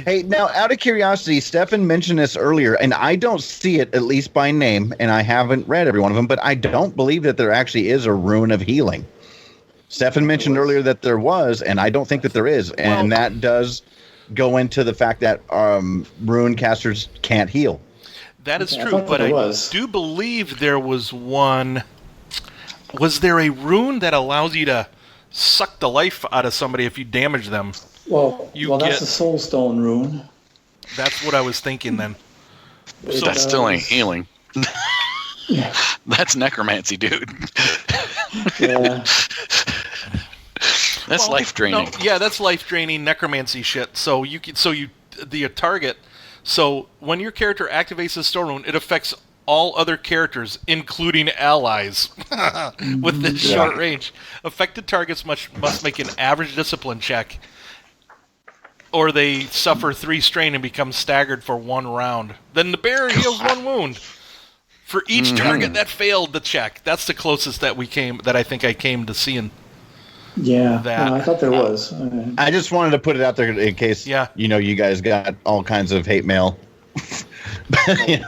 Hey, now, out of curiosity, Stefan mentioned this earlier, and I don't see it, at least by name, and I haven't read every one of them, but I don't believe that there actually is a rune of healing. Stefan mentioned earlier that there was, and I don't think that there is, and that does go into the fact that rune casters can't heal. That is true, but I do believe there was one. Was there a rune that allows you to suck the life out of somebody if you damage them? Well, that's the Soul Stone rune. That's what I was thinking then. So that still ain't healing. Yeah. That's necromancy, dude. Yeah. That's life draining. No, that's life draining necromancy shit. So the target. So when your character activates the stone rune, it affects all other characters, including allies, with this short range. Affected targets must make an average discipline check, or they suffer 3 strain and become staggered for 1 round. Then the bearer heals 1 wound. For each target that failed the check. That's the closest that I think I came to seeing. Yeah, that. I thought there was. I just wanted to put it out there in case you guys got all kinds of hate mail.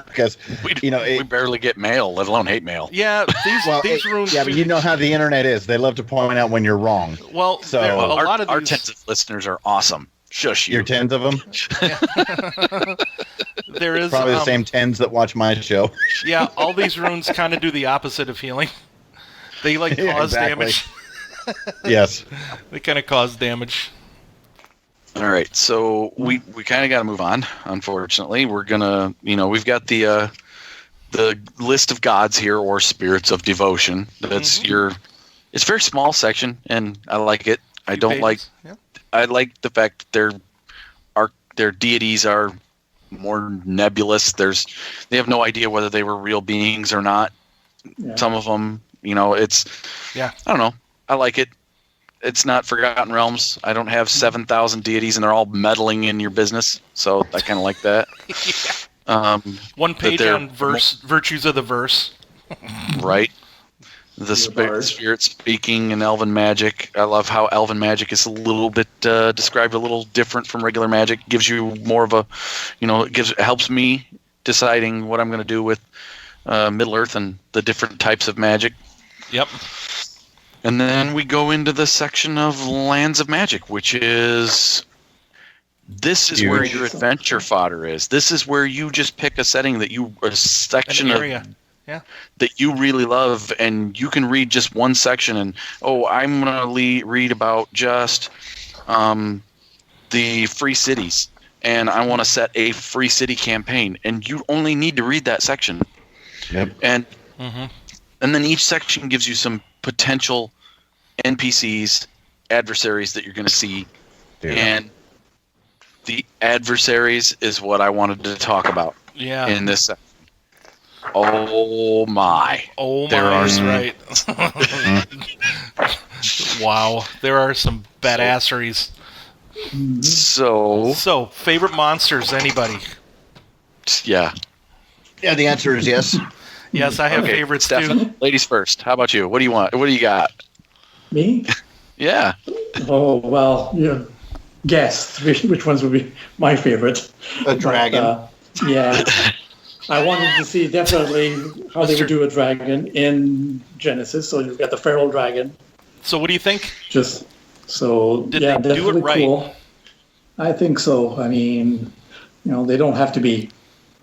Because we barely get mail, let alone hate mail. Yeah, these runes. Yeah, but you know how the internet is. They love to point out when you're wrong. Well, so a lot of our tens of listeners are awesome. Shush you. You're 10s of them. There is probably the same 10s that watch my show. Yeah, all these runes kind of do the opposite of healing. They cause damage. Yes, they kind of cause damage. All right, so we kind of got to move on. Unfortunately, we're gonna, we've got the list of gods here, or spirits of devotion. That's it's a very small section, and I like it. I like the fact that their deities are more nebulous. They have no idea whether they were real beings or not. Yeah. Some of them, I don't know. I like it. It's not Forgotten Realms. I don't have 7,000 deities and they're all meddling in your business. So I kind of like that. One page on virtues of the verse. Right. The spirit speaking and elven magic. I love how elven magic is a little bit described a little different from regular magic. Gives you more of a, it helps me deciding what I'm going to do with Middle Earth and the different types of magic. Yep. And then we go into the section of Lands of Magic, which is huge. Where your adventure fodder is. This is where you just pick a setting that that you really love, and you can read just one section. And I'm going to read about just the free cities, and I want to set a free city campaign, and you only need to read that section. Yep. And then each section gives you some potential NPCs, adversaries that you're going to see. And the adversaries is what I wanted to talk about in this section. Oh my. There are right. Wow. There are some badasseries. So, favorite monsters, anybody? Yeah. Yeah, the answer is yes. Yes, I have favorites Stephen, too. Ladies first. How about you? What do you want? What do you got? Me? Yeah. Oh, well, guess which ones would be my favorite. A dragon. Yeah. I wanted to see definitely how they would do a dragon in Genesys. So you've got the feral dragon. So what do you think? Did they do it right? Cool. I think so. I mean, they don't have to be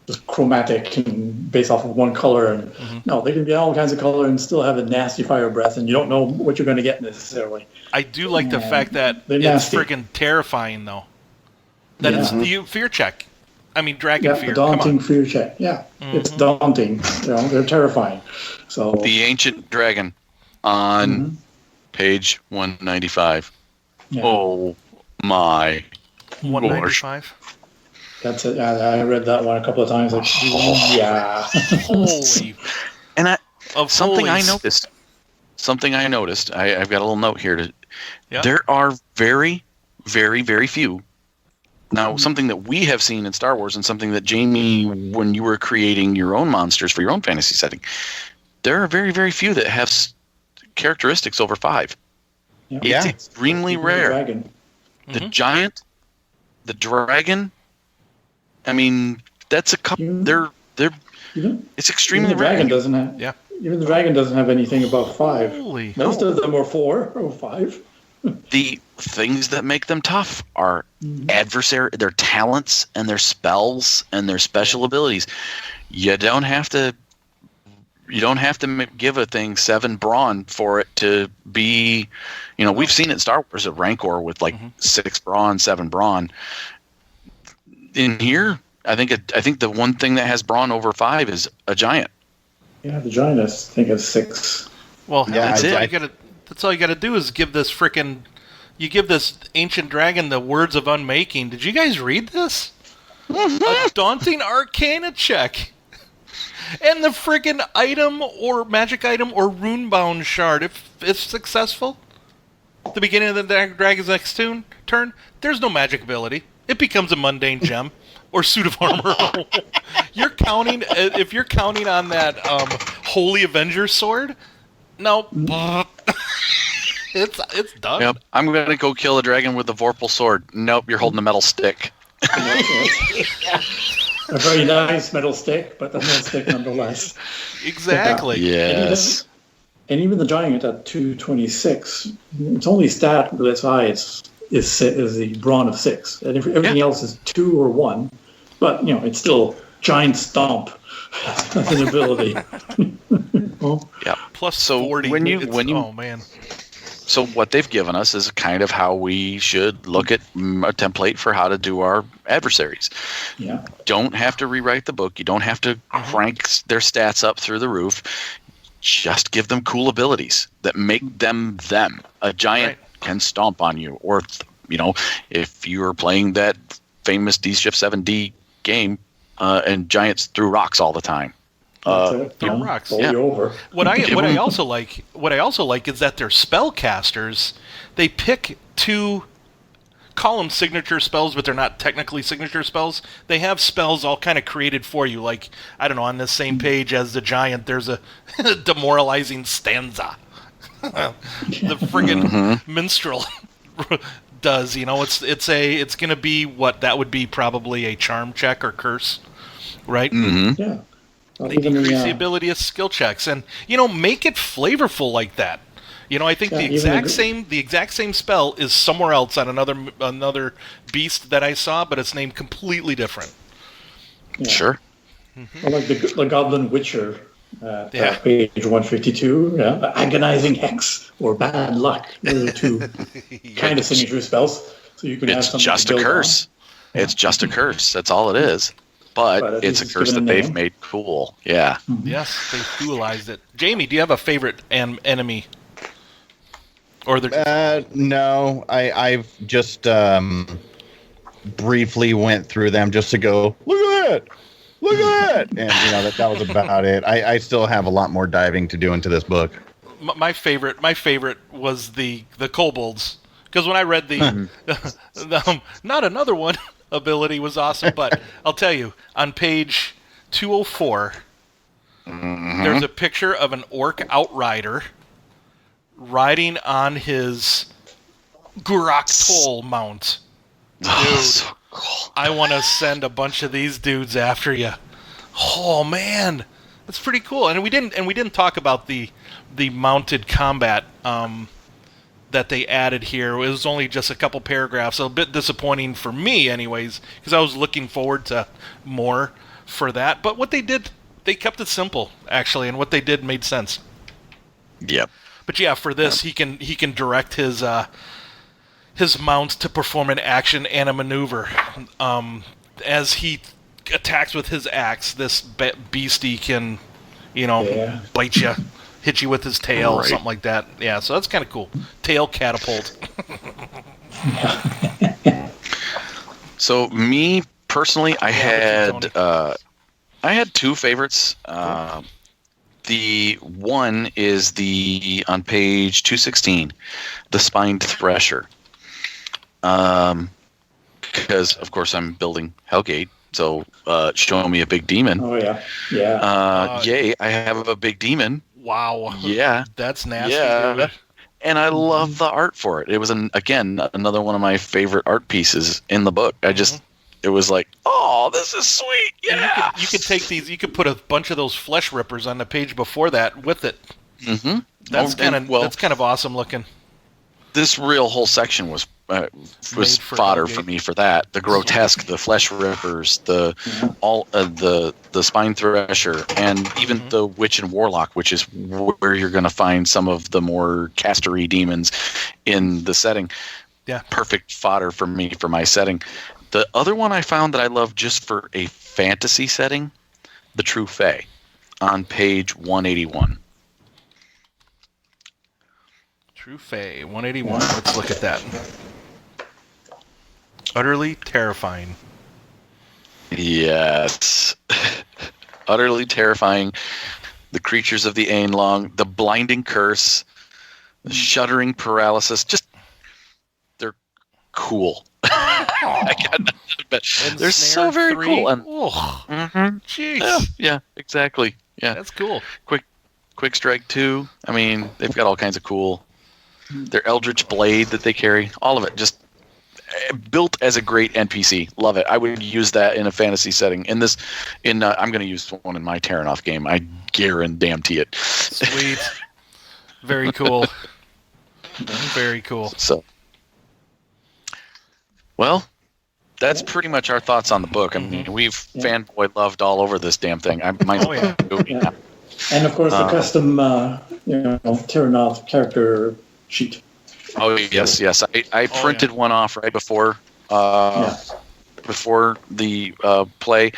just chromatic and based off of one color. And no, they can be all kinds of color and still have a nasty fire breath, and you don't know what you're going to get necessarily. I do like the fact that it's freaking terrifying, though. That it's the fear check. I mean, dragon fear. The daunting fear check. Yeah, it's daunting. They're terrifying. So the ancient dragon on page 195. Yeah. Oh my! 195. That's it. I read that one a couple of times. Yeah. Holy. And something I noticed. I've got a little note here. There are very, very, very few. Now, something that we have seen in Star Wars, and something that Jamie, when you were creating your own monsters for your own fantasy setting, there are very, very few that have characteristics over 5. Yeah. It's extremely rare. The dragon. The giant, the dragon. I mean, that's a couple. It's extremely rare. Dragon doesn't have. Yeah. Even the dragon doesn't have anything above 5. Holy. Most of them are 4 or 5. The things that make them tough are their talents and their spells and their special abilities. You don't have to give a thing 7 brawn for it to be. We've seen it in Star Wars at Rancor with 6 brawn, 7 brawn. In here, I think the one thing that has brawn over 5 is a giant. Yeah, the giant I think is 6. Well, that's all you got to do is give this you give this ancient dragon the words of unmaking. Did you guys read this? A daunting arcana check. And the friggin' item or magic item or runebound shard, if it's successful, at the beginning of the Dragon's next turn, there's no magic ability. It becomes a mundane gem or suit of armor. You're counting, if you're counting on that Holy Avenger sword, no. It's done. Yep. I'm going to go kill a dragon with a Vorpal sword. Nope, you're holding a metal stick. A very nice metal stick, but a metal stick nonetheless. Exactly. Yes. And even the giant at 226, its only stat that's high is the brawn of 6. And everything else is 2 or 1. But, it's still giant stomp as an ability. Yeah. Plus So 40. Oh, man. So what they've given us is kind of how we should look at a template for how to do our adversaries. Yeah. Don't have to rewrite the book. You don't have to crank their stats up through the roof. Just give them cool abilities that make them them. A giant can stomp on you. Or, if you're playing that famous D-Shift 7D game and giants threw rocks all the time. Throw rocks. Yeah. Over. What I also like is that they're spellcasters. They pick 2, call them signature spells, but they're not technically signature spells. They have spells all kind of created for you. Like, I don't know, on this same page as the giant, there's a demoralizing stanza. The friggin' minstrel does. It's gonna be what that would be, probably a charm check or curse, right? Mm-hmm. Yeah. They decrease the ability of skill checks, and make it flavorful like that. I think the exact same spell is somewhere else on another beast that I saw, but it's named completely different. Yeah. Sure. Well, like the Goblin Witcher, page 152, agonizing hex or bad luck. Those are 2 kind of signature spells. So you can have something. It's just a curse. It's just a curse. That's all it is. But it's a curse that they've made cool. Yeah. Mm-hmm. Yes, they dualized it. Jamie, do you have a favorite enemy? Or no, I've just briefly went through them just to go, look at that, and that was about it. I still have a lot more diving to do into this book. My favorite was the kobolds, because when I read the not another one ability was awesome, but I'll tell you, on page 204, there's a picture of an orc outrider riding on his Gurak Tol mount. Dude, So cool. I want to send a bunch of these dudes after you. Oh man, that's pretty cool. And we didn't talk about the mounted combat that they added here. It was only just a couple paragraphs, a bit disappointing for me anyways, because I was looking forward to more for that. But what they did, they kept it simple, actually, and what they did made sense. Yep. But yeah, for this, he can direct his mount to perform an action and a maneuver. As he attacks with his axe, this beastie can, bite you. Hit you with his tail, something like that. Yeah, so that's kind of cool. Tail catapult. So me personally, I had 2 favorites. The one is on page 216, the Spined Thresher. Because of course I'm building Hellgate, so showing me a big demon. Oh yeah. Yay! I have a big demon. Wow. Yeah. That's nasty. Yeah. Dude. And I love the art for it. It was again another one of my favorite art pieces in the book. It was like, oh, this is sweet. Yeah. And you could take these. You could put a bunch of those flesh rippers on the page before that with it. Mm-hmm. That's kind of awesome looking. This whole section was fodder for me for that. The grotesque, the flesh rippers, the spine thresher, and even the witch and warlock, which is where you're going to find some of the more castery demons in the setting. Yeah, perfect fodder for me for my setting. The other one I found that I love just for a fantasy setting, the True Fae, on page 181. True Fae, 181. Let's look at that. Utterly terrifying. Yes. utterly terrifying. The creatures of the Aenlong, the blinding curse, the shuddering paralysis, they're cool. I got nothing but they're so very cool. And, Jeez. Yeah, exactly. Yeah, that's cool. Quick Strike 2. I mean, they've got all kinds of cool. Their Eldritch Blade that they carry, all of it, just built as a great NPC. Love it. I would use that in a fantasy setting. I'm going to use one in my Terrinoth game. I guarantee it. Sweet. Very cool. Very cool. So, well, that's pretty much our thoughts on the book. I mean, we've fanboy loved all over this damn thing. Yeah. And of course, the custom, Terrinoth character sheet. Oh yes. I printed one off right before the play.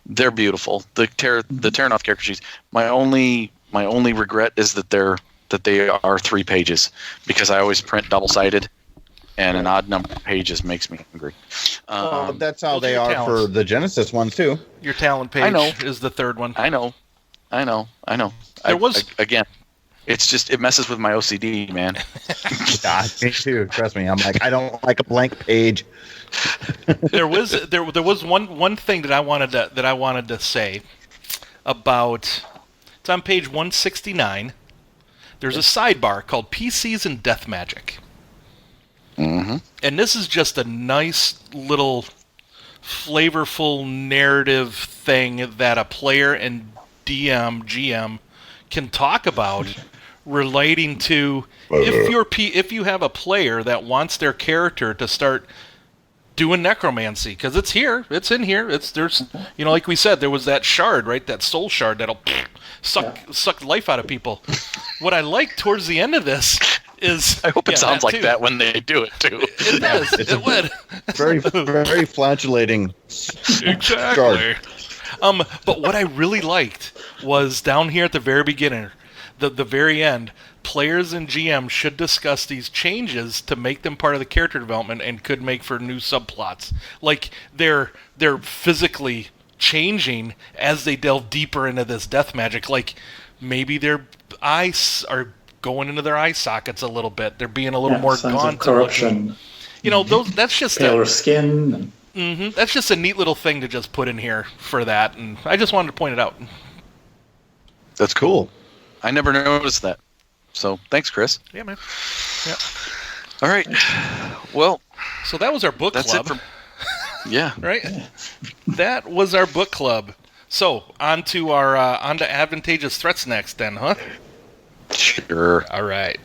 They're beautiful. The Terrinoth character sheets. My only regret is that they are 3 pages, because I always print double-sided, and an odd number of pages makes me angry. That's how they are for the Genesys ones too. Your talent page is the 3rd one. I know. Again, it's just, it messes with my OCD, man. God, me too. Trust me. I'm like, I don't like a blank page. There was one thing that I wanted to say about. It's on page 169. There's a sidebar called PCs and Death Magic. Mm-hmm. And this is just a nice little flavorful narrative thing that a player and GM can talk about, relating to if you have a player that wants their character to start doing necromancy, because it's in here. There's like we said, there was that shard, right? That soul shard that'll suck life out of people. What I like towards the end of this is, I hope it sounds like that when they do it too. It does. It would. Very, very flatulating. Exactly. But what I really liked was down here at the very beginning, the very end. Players and GM should discuss these changes to make them part of the character development and could make for new subplots. Like they're physically changing as they delve deeper into this death magic. Like maybe their eyes are going into their eye sockets a little bit. They're being a little more gaunt. Corruption. That's just paler skin. That's just a neat little thing to just put in here for that, and I just wanted to point it out. That's cool. I never noticed that. So thanks, Chris. Yeah, man. Yeah. All right. Well, so that was our book that's club. It for, yeah. Right. That was our book club. So on to Advantageous Threats next, then, huh? Sure. All right.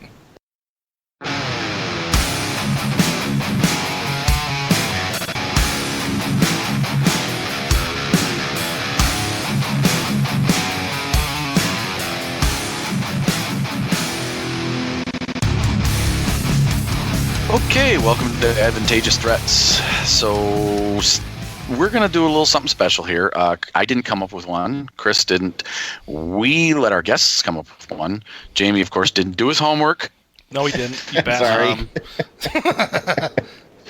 Okay, welcome to Advantageous Threats. So we're going to do a little something special here. I didn't come up with one. Chris didn't. We let our guests come up with one. Jamie, of course, didn't do his homework. No, he didn't. You bastard. Sorry.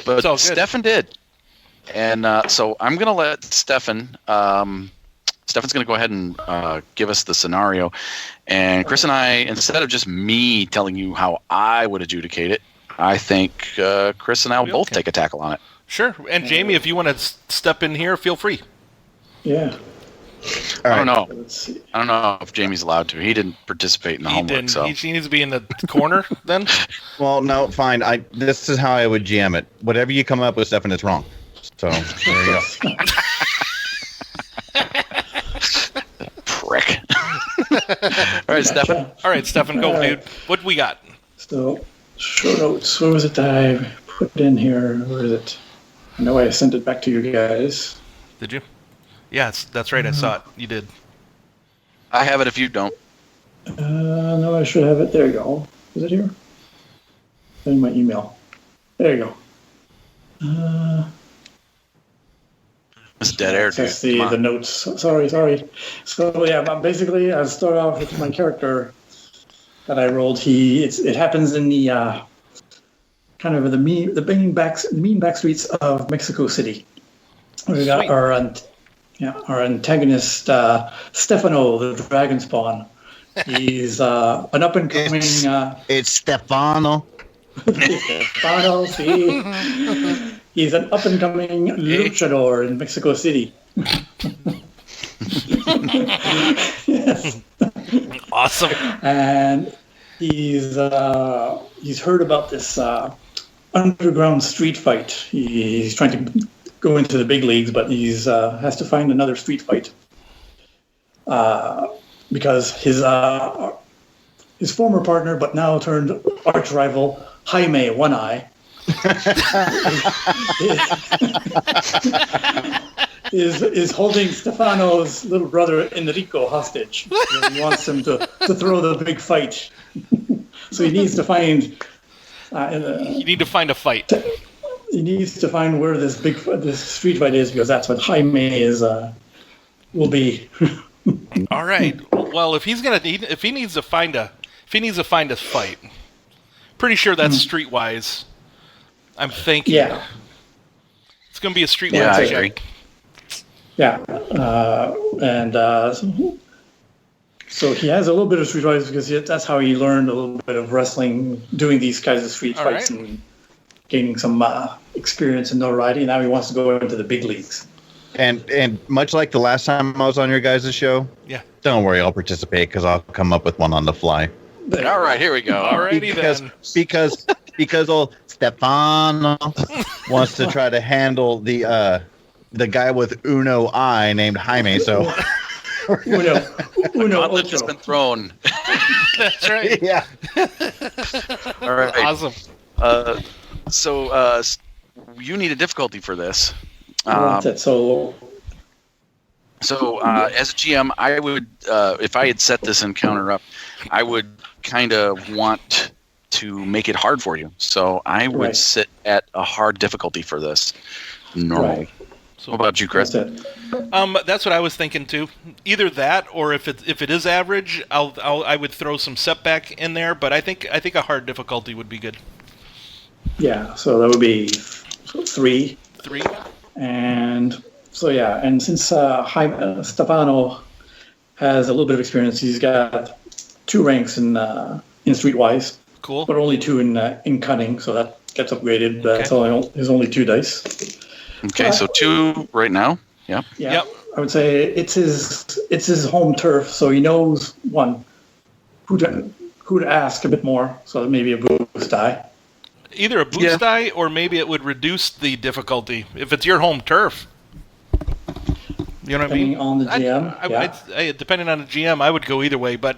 But Stefan did. And so I'm going to let Stefan... Stefan's going to go ahead and give us the scenario. And Chris and I, instead of just me telling you how I would adjudicate it, I think Chris and I will both take a tackle on it. Sure. And Jamie, if you want to step in here, feel free. Yeah. I don't know. I don't know if Jamie's allowed to. He didn't participate in the homework. So he needs to be in the corner then? Well, no, fine. This is how I would GM it. Whatever you come up with, Stefan, it's wrong. So there you go. Prick. All right, Stefan. All right, Stefan, go, dude. What do we got? So, show notes. What was it that I put in here? Where is it? I know I sent it back to you guys. Did you? Yeah, that's right. I saw it. You did. I have it if you don't. No, I should have it. There you go. Is it here? In my email. There you go. It's dead air, dude. That's the notes. Sorry. So yeah, basically, I'll start off with my character that I rolled. It happens in the kind of the mean back streets of Mexico City. We got our Yeah, our antagonist, Stefano, the dragon spawn. He's an up-and-coming... It's Stefano. Stefano, see? He's an up-and-coming luchador in Mexico City. Yes. Awesome. And he's heard about this underground street fight. He's trying to go into the big leagues, but he's has to find another street fight because his former partner, but now turned arch rival, Jaime One Eye, is holding Stefano's little brother Enrico hostage. He wants him to throw the big fight. So he needs to find. You need to find a fight. He needs to find where this street fight is, because that's what Jaime will be. All right. Well, if he needs to find a fight, pretty sure that's streetwise. I'm thinking. Yeah. It's going to be a streetwise. Yeah, I check. agree. Yeah, so he has a little bit of streetwise because that's how he learned a little bit of wrestling, doing these kinds of street All fights right. and gaining some experience and notoriety. Now he wants to go into the big leagues. And much like the last time I was on your guys' show, Yeah. don't worry, I'll participate because I'll come up with one on the fly. All right, here we go. Alrighty then. Because old Stefano wants to try to handle the guy with Uno eye named Jaime. So Uno Gauntlet has Ocho. been thrown. That's right. yeah, All right. Awesome. So you need a difficulty for this. That's it. So So as a GM, I would, if I had set this encounter up, I would kind of want to make it hard for you. So I would Right. sit at a hard difficulty for this. Normal. Right. What about you, Chris? that's it. That's what I was thinking too. Either that, or if it is average, I would throw some setback in there. But I think a hard difficulty would be good. Yeah, so that would be 3. 3. And so, yeah, and since Stefano has a little bit of experience, he's got 2 ranks in Streetwise, Cool. but only 2 in cunning, so that gets upgraded. Okay. That's only 2 dice. Okay, so 2 right now. Yep. Yeah, Yep. I would say it's his home turf, so he knows who to ask a bit more. So maybe a boost die. Either a boost die, or maybe it would reduce the difficulty if it's your home turf. You know what I mean? Depending on the GM, Depending on the GM, I would go either way, but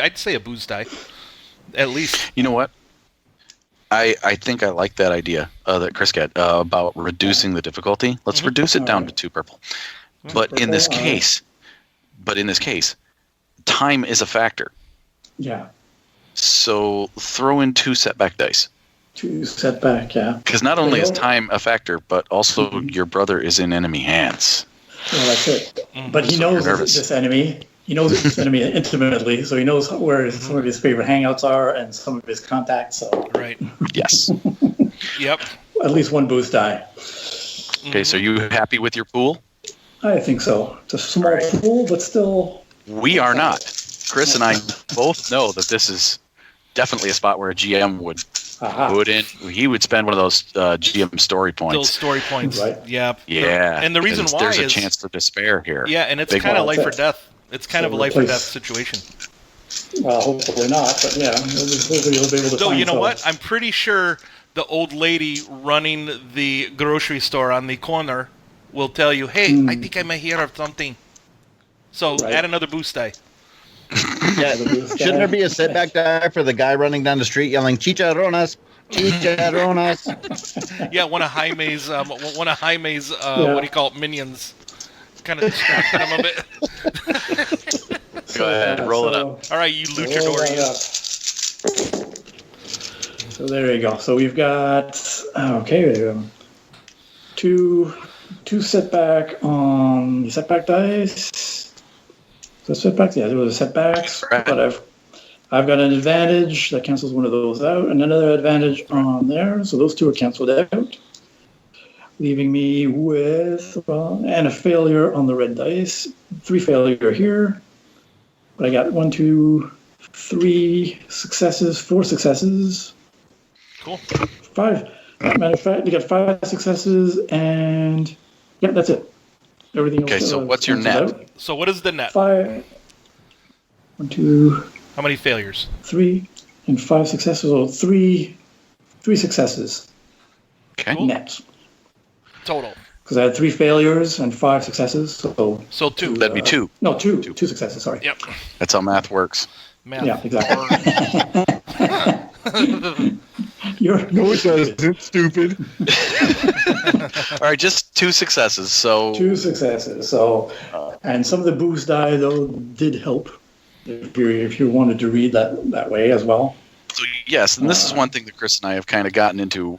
I'd say a boost die, at least. You know what? I think I like that idea that Chris got about reducing the difficulty. Let's reduce it down to 2 purple. But in this case, time is a factor. Yeah, So throw in 2 setback dice. 2 setback. Yeah, Because not only is time a factor, but also your brother is in enemy hands. well, that's it. But he knows nervous. this enemy. He knows this enemy intimately, so he knows where some of his favorite hangouts are and some of his contacts. So Right. Yes. Yep. at least 1 boost die. Okay, so you happy with your pool? I think so. It's a small pool, but still. We are not. Chris and I both know that this is definitely a spot where a GM would Aha. put in. He would spend one of those GM story Those points. story points. Right. Yeah. Yeah. And the reason because why there's a is chance for despair here. yeah, and it's Big kind of one. life or death. It's kind So of a life or replace- death situation. Well, hopefully not, but yeah, hopefully you'll be able to So find you know some. what? I'm pretty sure the old lady running the grocery store on the corner will tell you, "Hey, I think I may hear of something." So Right. add another boost die. yeah. Shouldn't there be a setback die for the guy running down the street yelling "Chicharronas, chicharronas"? Yeah, one of Jaime's Yeah. what do you call it, minions. Kind of distracted him a bit. Go ahead, roll it up. All right, you Roll luchador. that up. So there you go. So we've got there you go. Two setback on the setback dice. The setbacks, yeah, there were the setbacks, Right. but I've got an advantage that cancels one of those out, and another advantage on there. So those 2 are canceled out. leaving me with and a failure on the red dice. 3 failure here, but I got 1, 2, 3 successes, 4 successes. Cool. 5. Matter of fact, you got 5 successes, and yeah, that's it. Everything else. Okay, so what's your net? out. So what is the net? 5. 1, 2, How many failures? 3, and 5 successes. So 3 successes Okay. Cool. net. Total. Because I had 3 failures and 5 successes. So 2. That'd be 2. No, 2 successes. Sorry. Yep. That's how math works. Math. Yeah, exactly. No, it doesn't. Stupid. All right, just 2 successes. So 2 successes. So, and some of the boost die though did help. If you wanted to read that way as well. So yes, and this is one thing that Chris and I have kind of gotten into.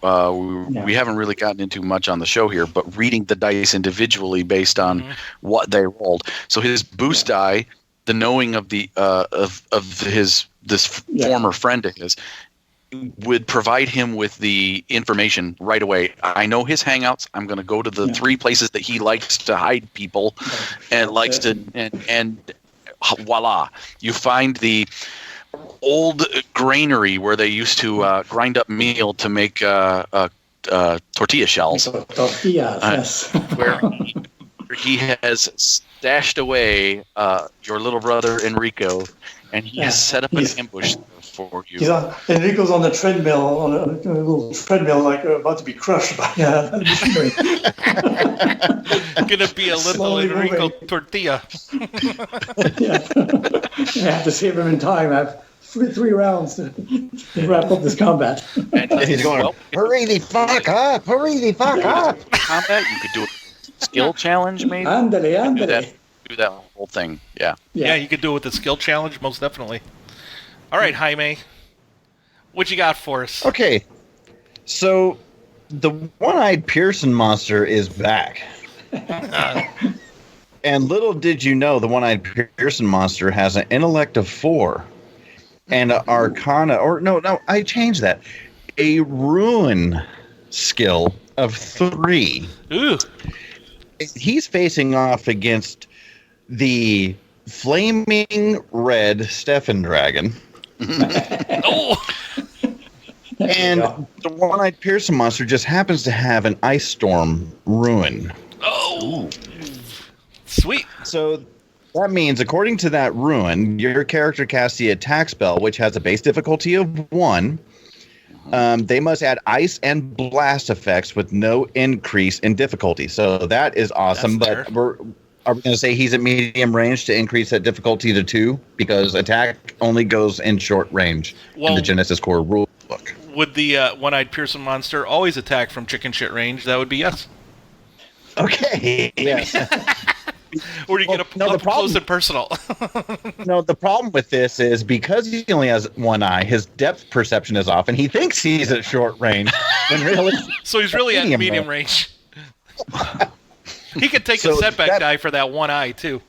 We haven't really gotten into much on the show here, but reading the dice individually based on what they rolled. So his boost die, the knowing of the of his former friend of his, would provide him with the information right away. I know his hangouts. I'm going to go to the 3 places that he likes to hide people, and likes to and voila, you find the old granary where they used to grind up meal to make tortilla shells. Tortillas, yes. Where he has stashed away your little brother Enrico, and he has set up an ambush for you. Enrico's on the treadmill, on a little treadmill, like about to be crushed by the machinery. Gonna be a little Slowly Enrico moving. tortilla. I have to save him in time. I have 3 rounds to wrap up this combat. And He's going, hurry the fuck up! Hurry the fuck up! combat. You could do a skill challenge, maybe. Andale. Do that whole thing. Yeah. Yeah, you could do it with the skill challenge, most definitely. All right, Jaime, what you got for us? Okay, so the one-eyed Pearson monster is back. And little did you know, the one-eyed Pearson monster has an intellect of 4 and an arcana, or no, I changed that. A ruin skill of 3. Ooh. He's facing off against the flaming red Stefan dragon. Oh. And the one-eyed Pearson monster just happens to have an ice storm ruin. Oh. Sweet. So that means, according to that ruin, your character casts the attack spell, which has a base difficulty of 1. They must add ice and blast effects with no increase in difficulty. So that is awesome. That's But are we going to say he's at medium range to increase that difficulty to 2? Because attack only goes in short range in the Genesys Core rule book. Would the one-eyed Pearson monster always attack from chicken shit range? That would be yes. Okay. Yes. Or do you get up close and personal? No, the problem with this is because he only has one eye, his depth perception is off, and he thinks he's at short range. When really, So he's really at medium range. He could take a setback die for that one eye, too.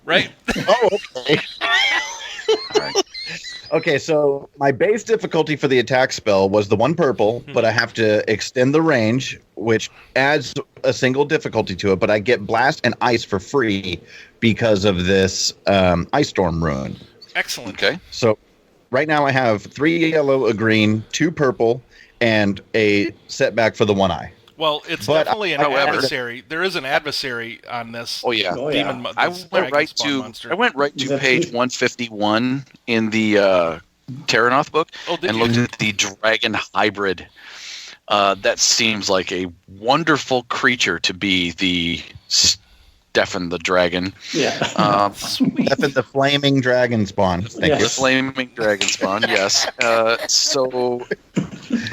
Right? Oh, okay. All right. Okay, so my base difficulty for the attack spell was the 1 purple, but I have to extend the range, which adds a single difficulty to it, but I get blast and ice for free because of this ice storm rune. Excellent. Okay. So right now I have 3 yellow, a green, 2 purple, and a setback for the 1 eye. Well, it's But definitely an adversary. There is an adversary on this. Oh yeah. Demon, I this went right Dragonspawn to monster. page 151 in the Terrinoth book and looked at the dragon hybrid. That seems like a wonderful creature to be the Stefan the dragon. Yeah. Sweet. Stefan the flaming dragon spawn. Thank The flaming dragon spawn, yes. So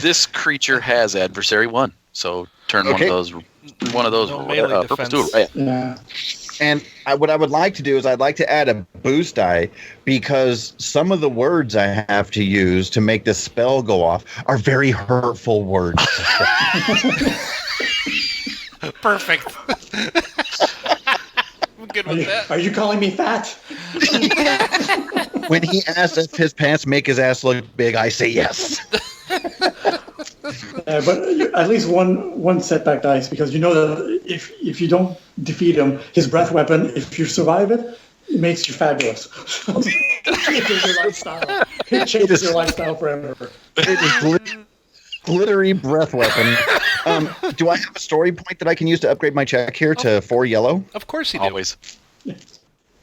this creature has adversary 1. So turn one of those No melee purples defense. to a red. Yeah. And what I would like to do is I'd like to add a boost die because some of the words I have to use to make this spell go off are very hurtful words. Perfect. I'm good with that. Are you calling me fat? When he asks if his pants make his ass look big, I say yes. But at least one setback dice, because you know that if you don't defeat him, his breath weapon, if you survive it, it makes you fabulous. It changes your lifestyle. It changes your lifestyle forever. It is glittery breath weapon. Do I have a story point that I can use to upgrade my check here to 4 yellow? Of course you do. Always.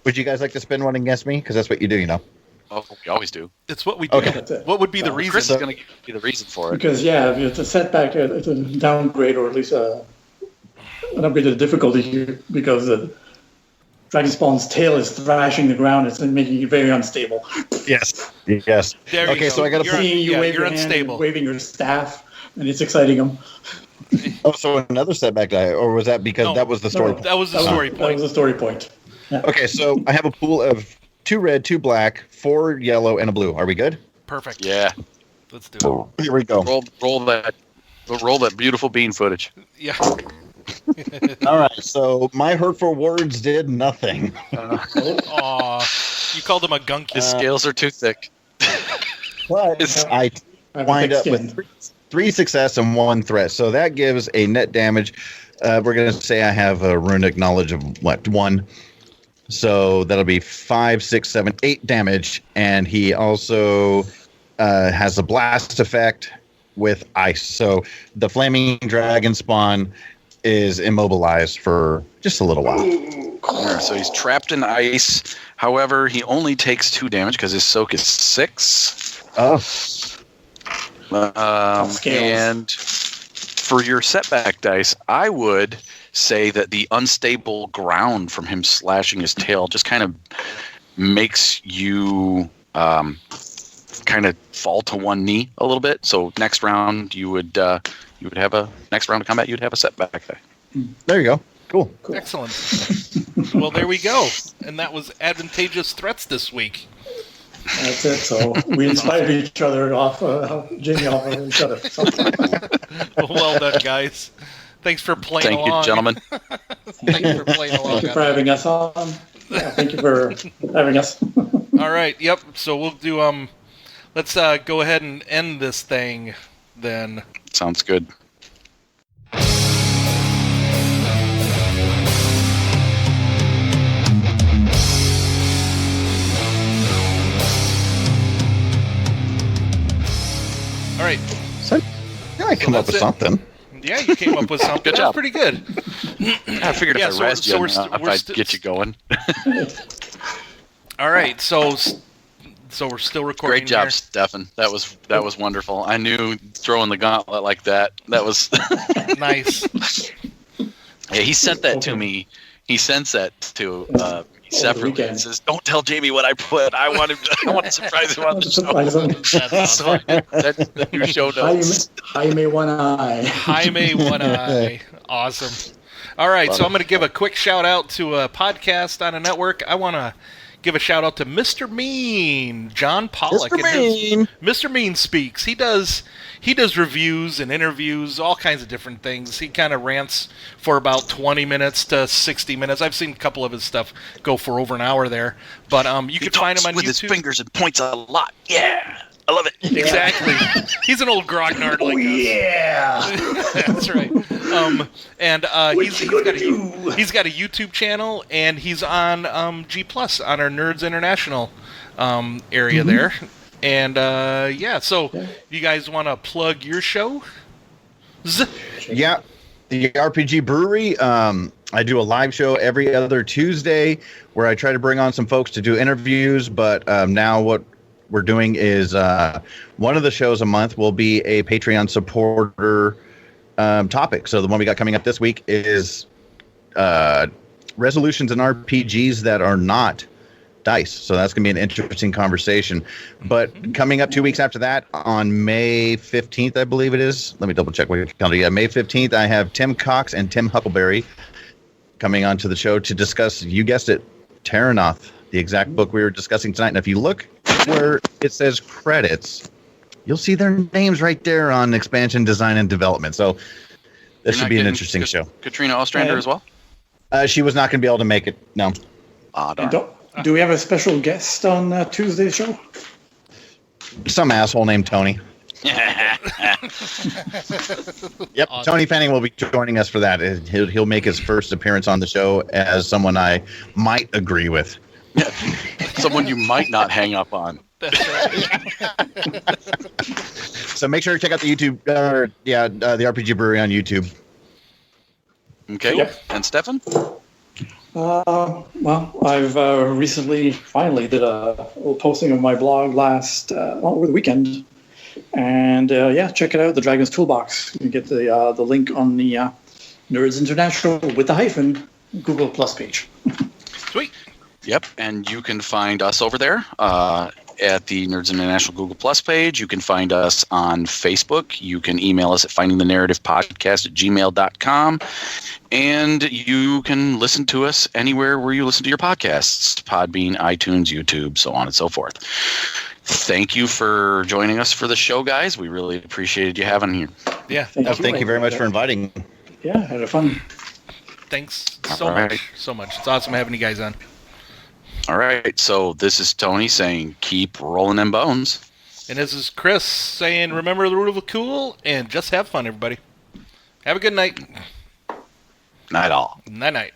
Would you guys like to spend one against me? Because that's what you do, you know. Oh, we always do. It's what we do. Okay. What would be the reason? Chris is going to give you the reason for it. Because, if it's a setback, it's a downgrade, or at least an upgrade of the difficulty here, because the Dragonspawn's tail is thrashing the ground. It's making it very unstable. Yes. There you Okay, go. so I got to Seeing you wave you're your hand unstable. and waving your staff, and it's exciting him. Oh, so another setback die, or was that because that was the story point? That was the story That point. was the story point. Yeah. Okay, so I have a pool of 2 red, 2 black, 4 yellow, and a blue. Are we good? Perfect. Yeah. Let's do it. Here we go. Roll that beautiful bean footage. Yeah. All right, so my hurtful words did nothing. Aw. You called him a gunky. His scales are too thick. But I wind up with 3 success and 1 threat. So that gives a net damage. We're going to say I have a runic knowledge of 1. So that'll be 5, 6, 7, 8 damage. And he also has a blast effect with ice. So the flaming dragon spawn is immobilized for just a little while. So he's trapped in ice. However, he only takes 2 damage because his soak is 6. Oh. And for your setback dice, I would say that the unstable ground from him slashing his tail just kind of makes you kind of fall to one knee a little bit. So next round you would have a next round of combat you'd have a setback die. There you go. Cool. Excellent. Well, there we go. And that was Advantageous Threats this week. That's it. So we inspired each other Jamie off of each other. So. Well done, guys. Thanks for playing Thank along. you, gentlemen. Thanks for playing along. Thank you for having us on. Yeah, thank you for having us. All right. Yep. So we'll do. Let's go ahead and end this thing then. Sounds good. All right. So, yeah, I come up with something. Yeah, you came up with something. Good That job. was pretty good. I figured Yeah, if so I we're- rezzed so you we're enough, st- we're I'd st- get you going. All right. So we're still recording. Great job, here. Stefan. That was wonderful. I knew throwing the gauntlet like that. That was Nice. Yeah, he sent that to me. He sends that to me separately. weekend. And says, "Don't tell Jamie what I put. I want to surprise him on the show." Surprise him. That's So that's the new show notes. Jaime One Eye. Jaime One Eye. Awesome. All right, so I'm going to give a quick shout out to a podcast on a network. I want to give a shout out to Mr. Mean, John Pollock. Mr. Mean. Mr. Mean Speaks. He does reviews and interviews, all kinds of different things. He kind of rants for about 20 minutes to 60 minutes. I've seen a couple of his stuff go for over an hour there. But you can find him on with YouTube. his fingers and points a lot. Yeah, I love it. Exactly. He's an old grognard like us. Yeah. That's right. And he's got a YouTube channel, and he's on G Plus on our Nerds International area there. And so you guys want to plug your show? Yeah, the RPG Brewery. I do a live show every other Tuesday where I try to bring on some folks to do interviews. But now what we're doing is one of the shows a month will be a Patreon supporter topic. So the one we got coming up this week is resolutions in RPGs that are not dice. So that's going to be an interesting conversation. But coming up 2 weeks after that, on May 15th, I believe it is. Let me double check what calendar. Yeah, May 15th, I have Tim Cox and Tim Huckleberry coming onto the show to discuss, you guessed it, Terrinoth, the exact book we were discussing tonight. And if you look where it says credits, you'll see their names right there on expansion design and development. So this should be an interesting show. Katrina Ostrander as well? She was not going to be able to make it. No. Darn. Do we have a special guest on Tuesday's show? Some asshole named Tony. Yep, Awesome. Tony Fanning will be joining us for that. He'll make his first appearance on the show as someone I might agree with. Someone you might not hang up on. That's right. So make sure to check out the YouTube, the RPG Brewery on YouTube. Okay. Yep. And Stefan? Well, I've recently finally did a little posting of my blog over the weekend, and check it out. The Dragon's Toolbox. You can get the link on the Nerds International with the hyphen Google Plus page. Sweet. Yep, and you can find us over there at the Nerds International Google Plus page. You can find us on Facebook. You can email us at findingthenarrativepodcast@gmail.com. And you can listen to us anywhere where you listen to your podcasts. Podbean, iTunes, YouTube, so on and so forth. Thank you for joining us for the show, guys. We really appreciated you having here. Yeah. Thank you very much for inviting. Yeah, had fun. Thanks All right. so much. It's awesome having you guys on. All right, so this is Tony saying keep rolling them bones. And this is Chris saying remember the rule of the cool and just have fun, everybody. Have a good night. Night all. Night-night.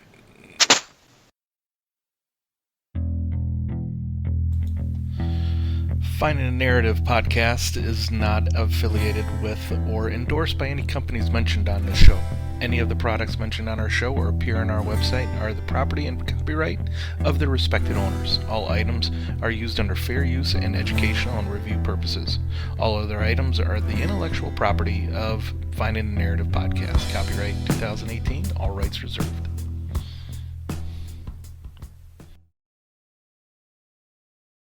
Finding a Narrative Podcast is not affiliated with or endorsed by any companies mentioned on this show. Any of the products mentioned on our show or appear on our website are the property and copyright of their respected owners. All items are used under fair use and educational and review purposes. All other items are the intellectual property of Finding a Narrative Podcast. Copyright 2018, all rights reserved.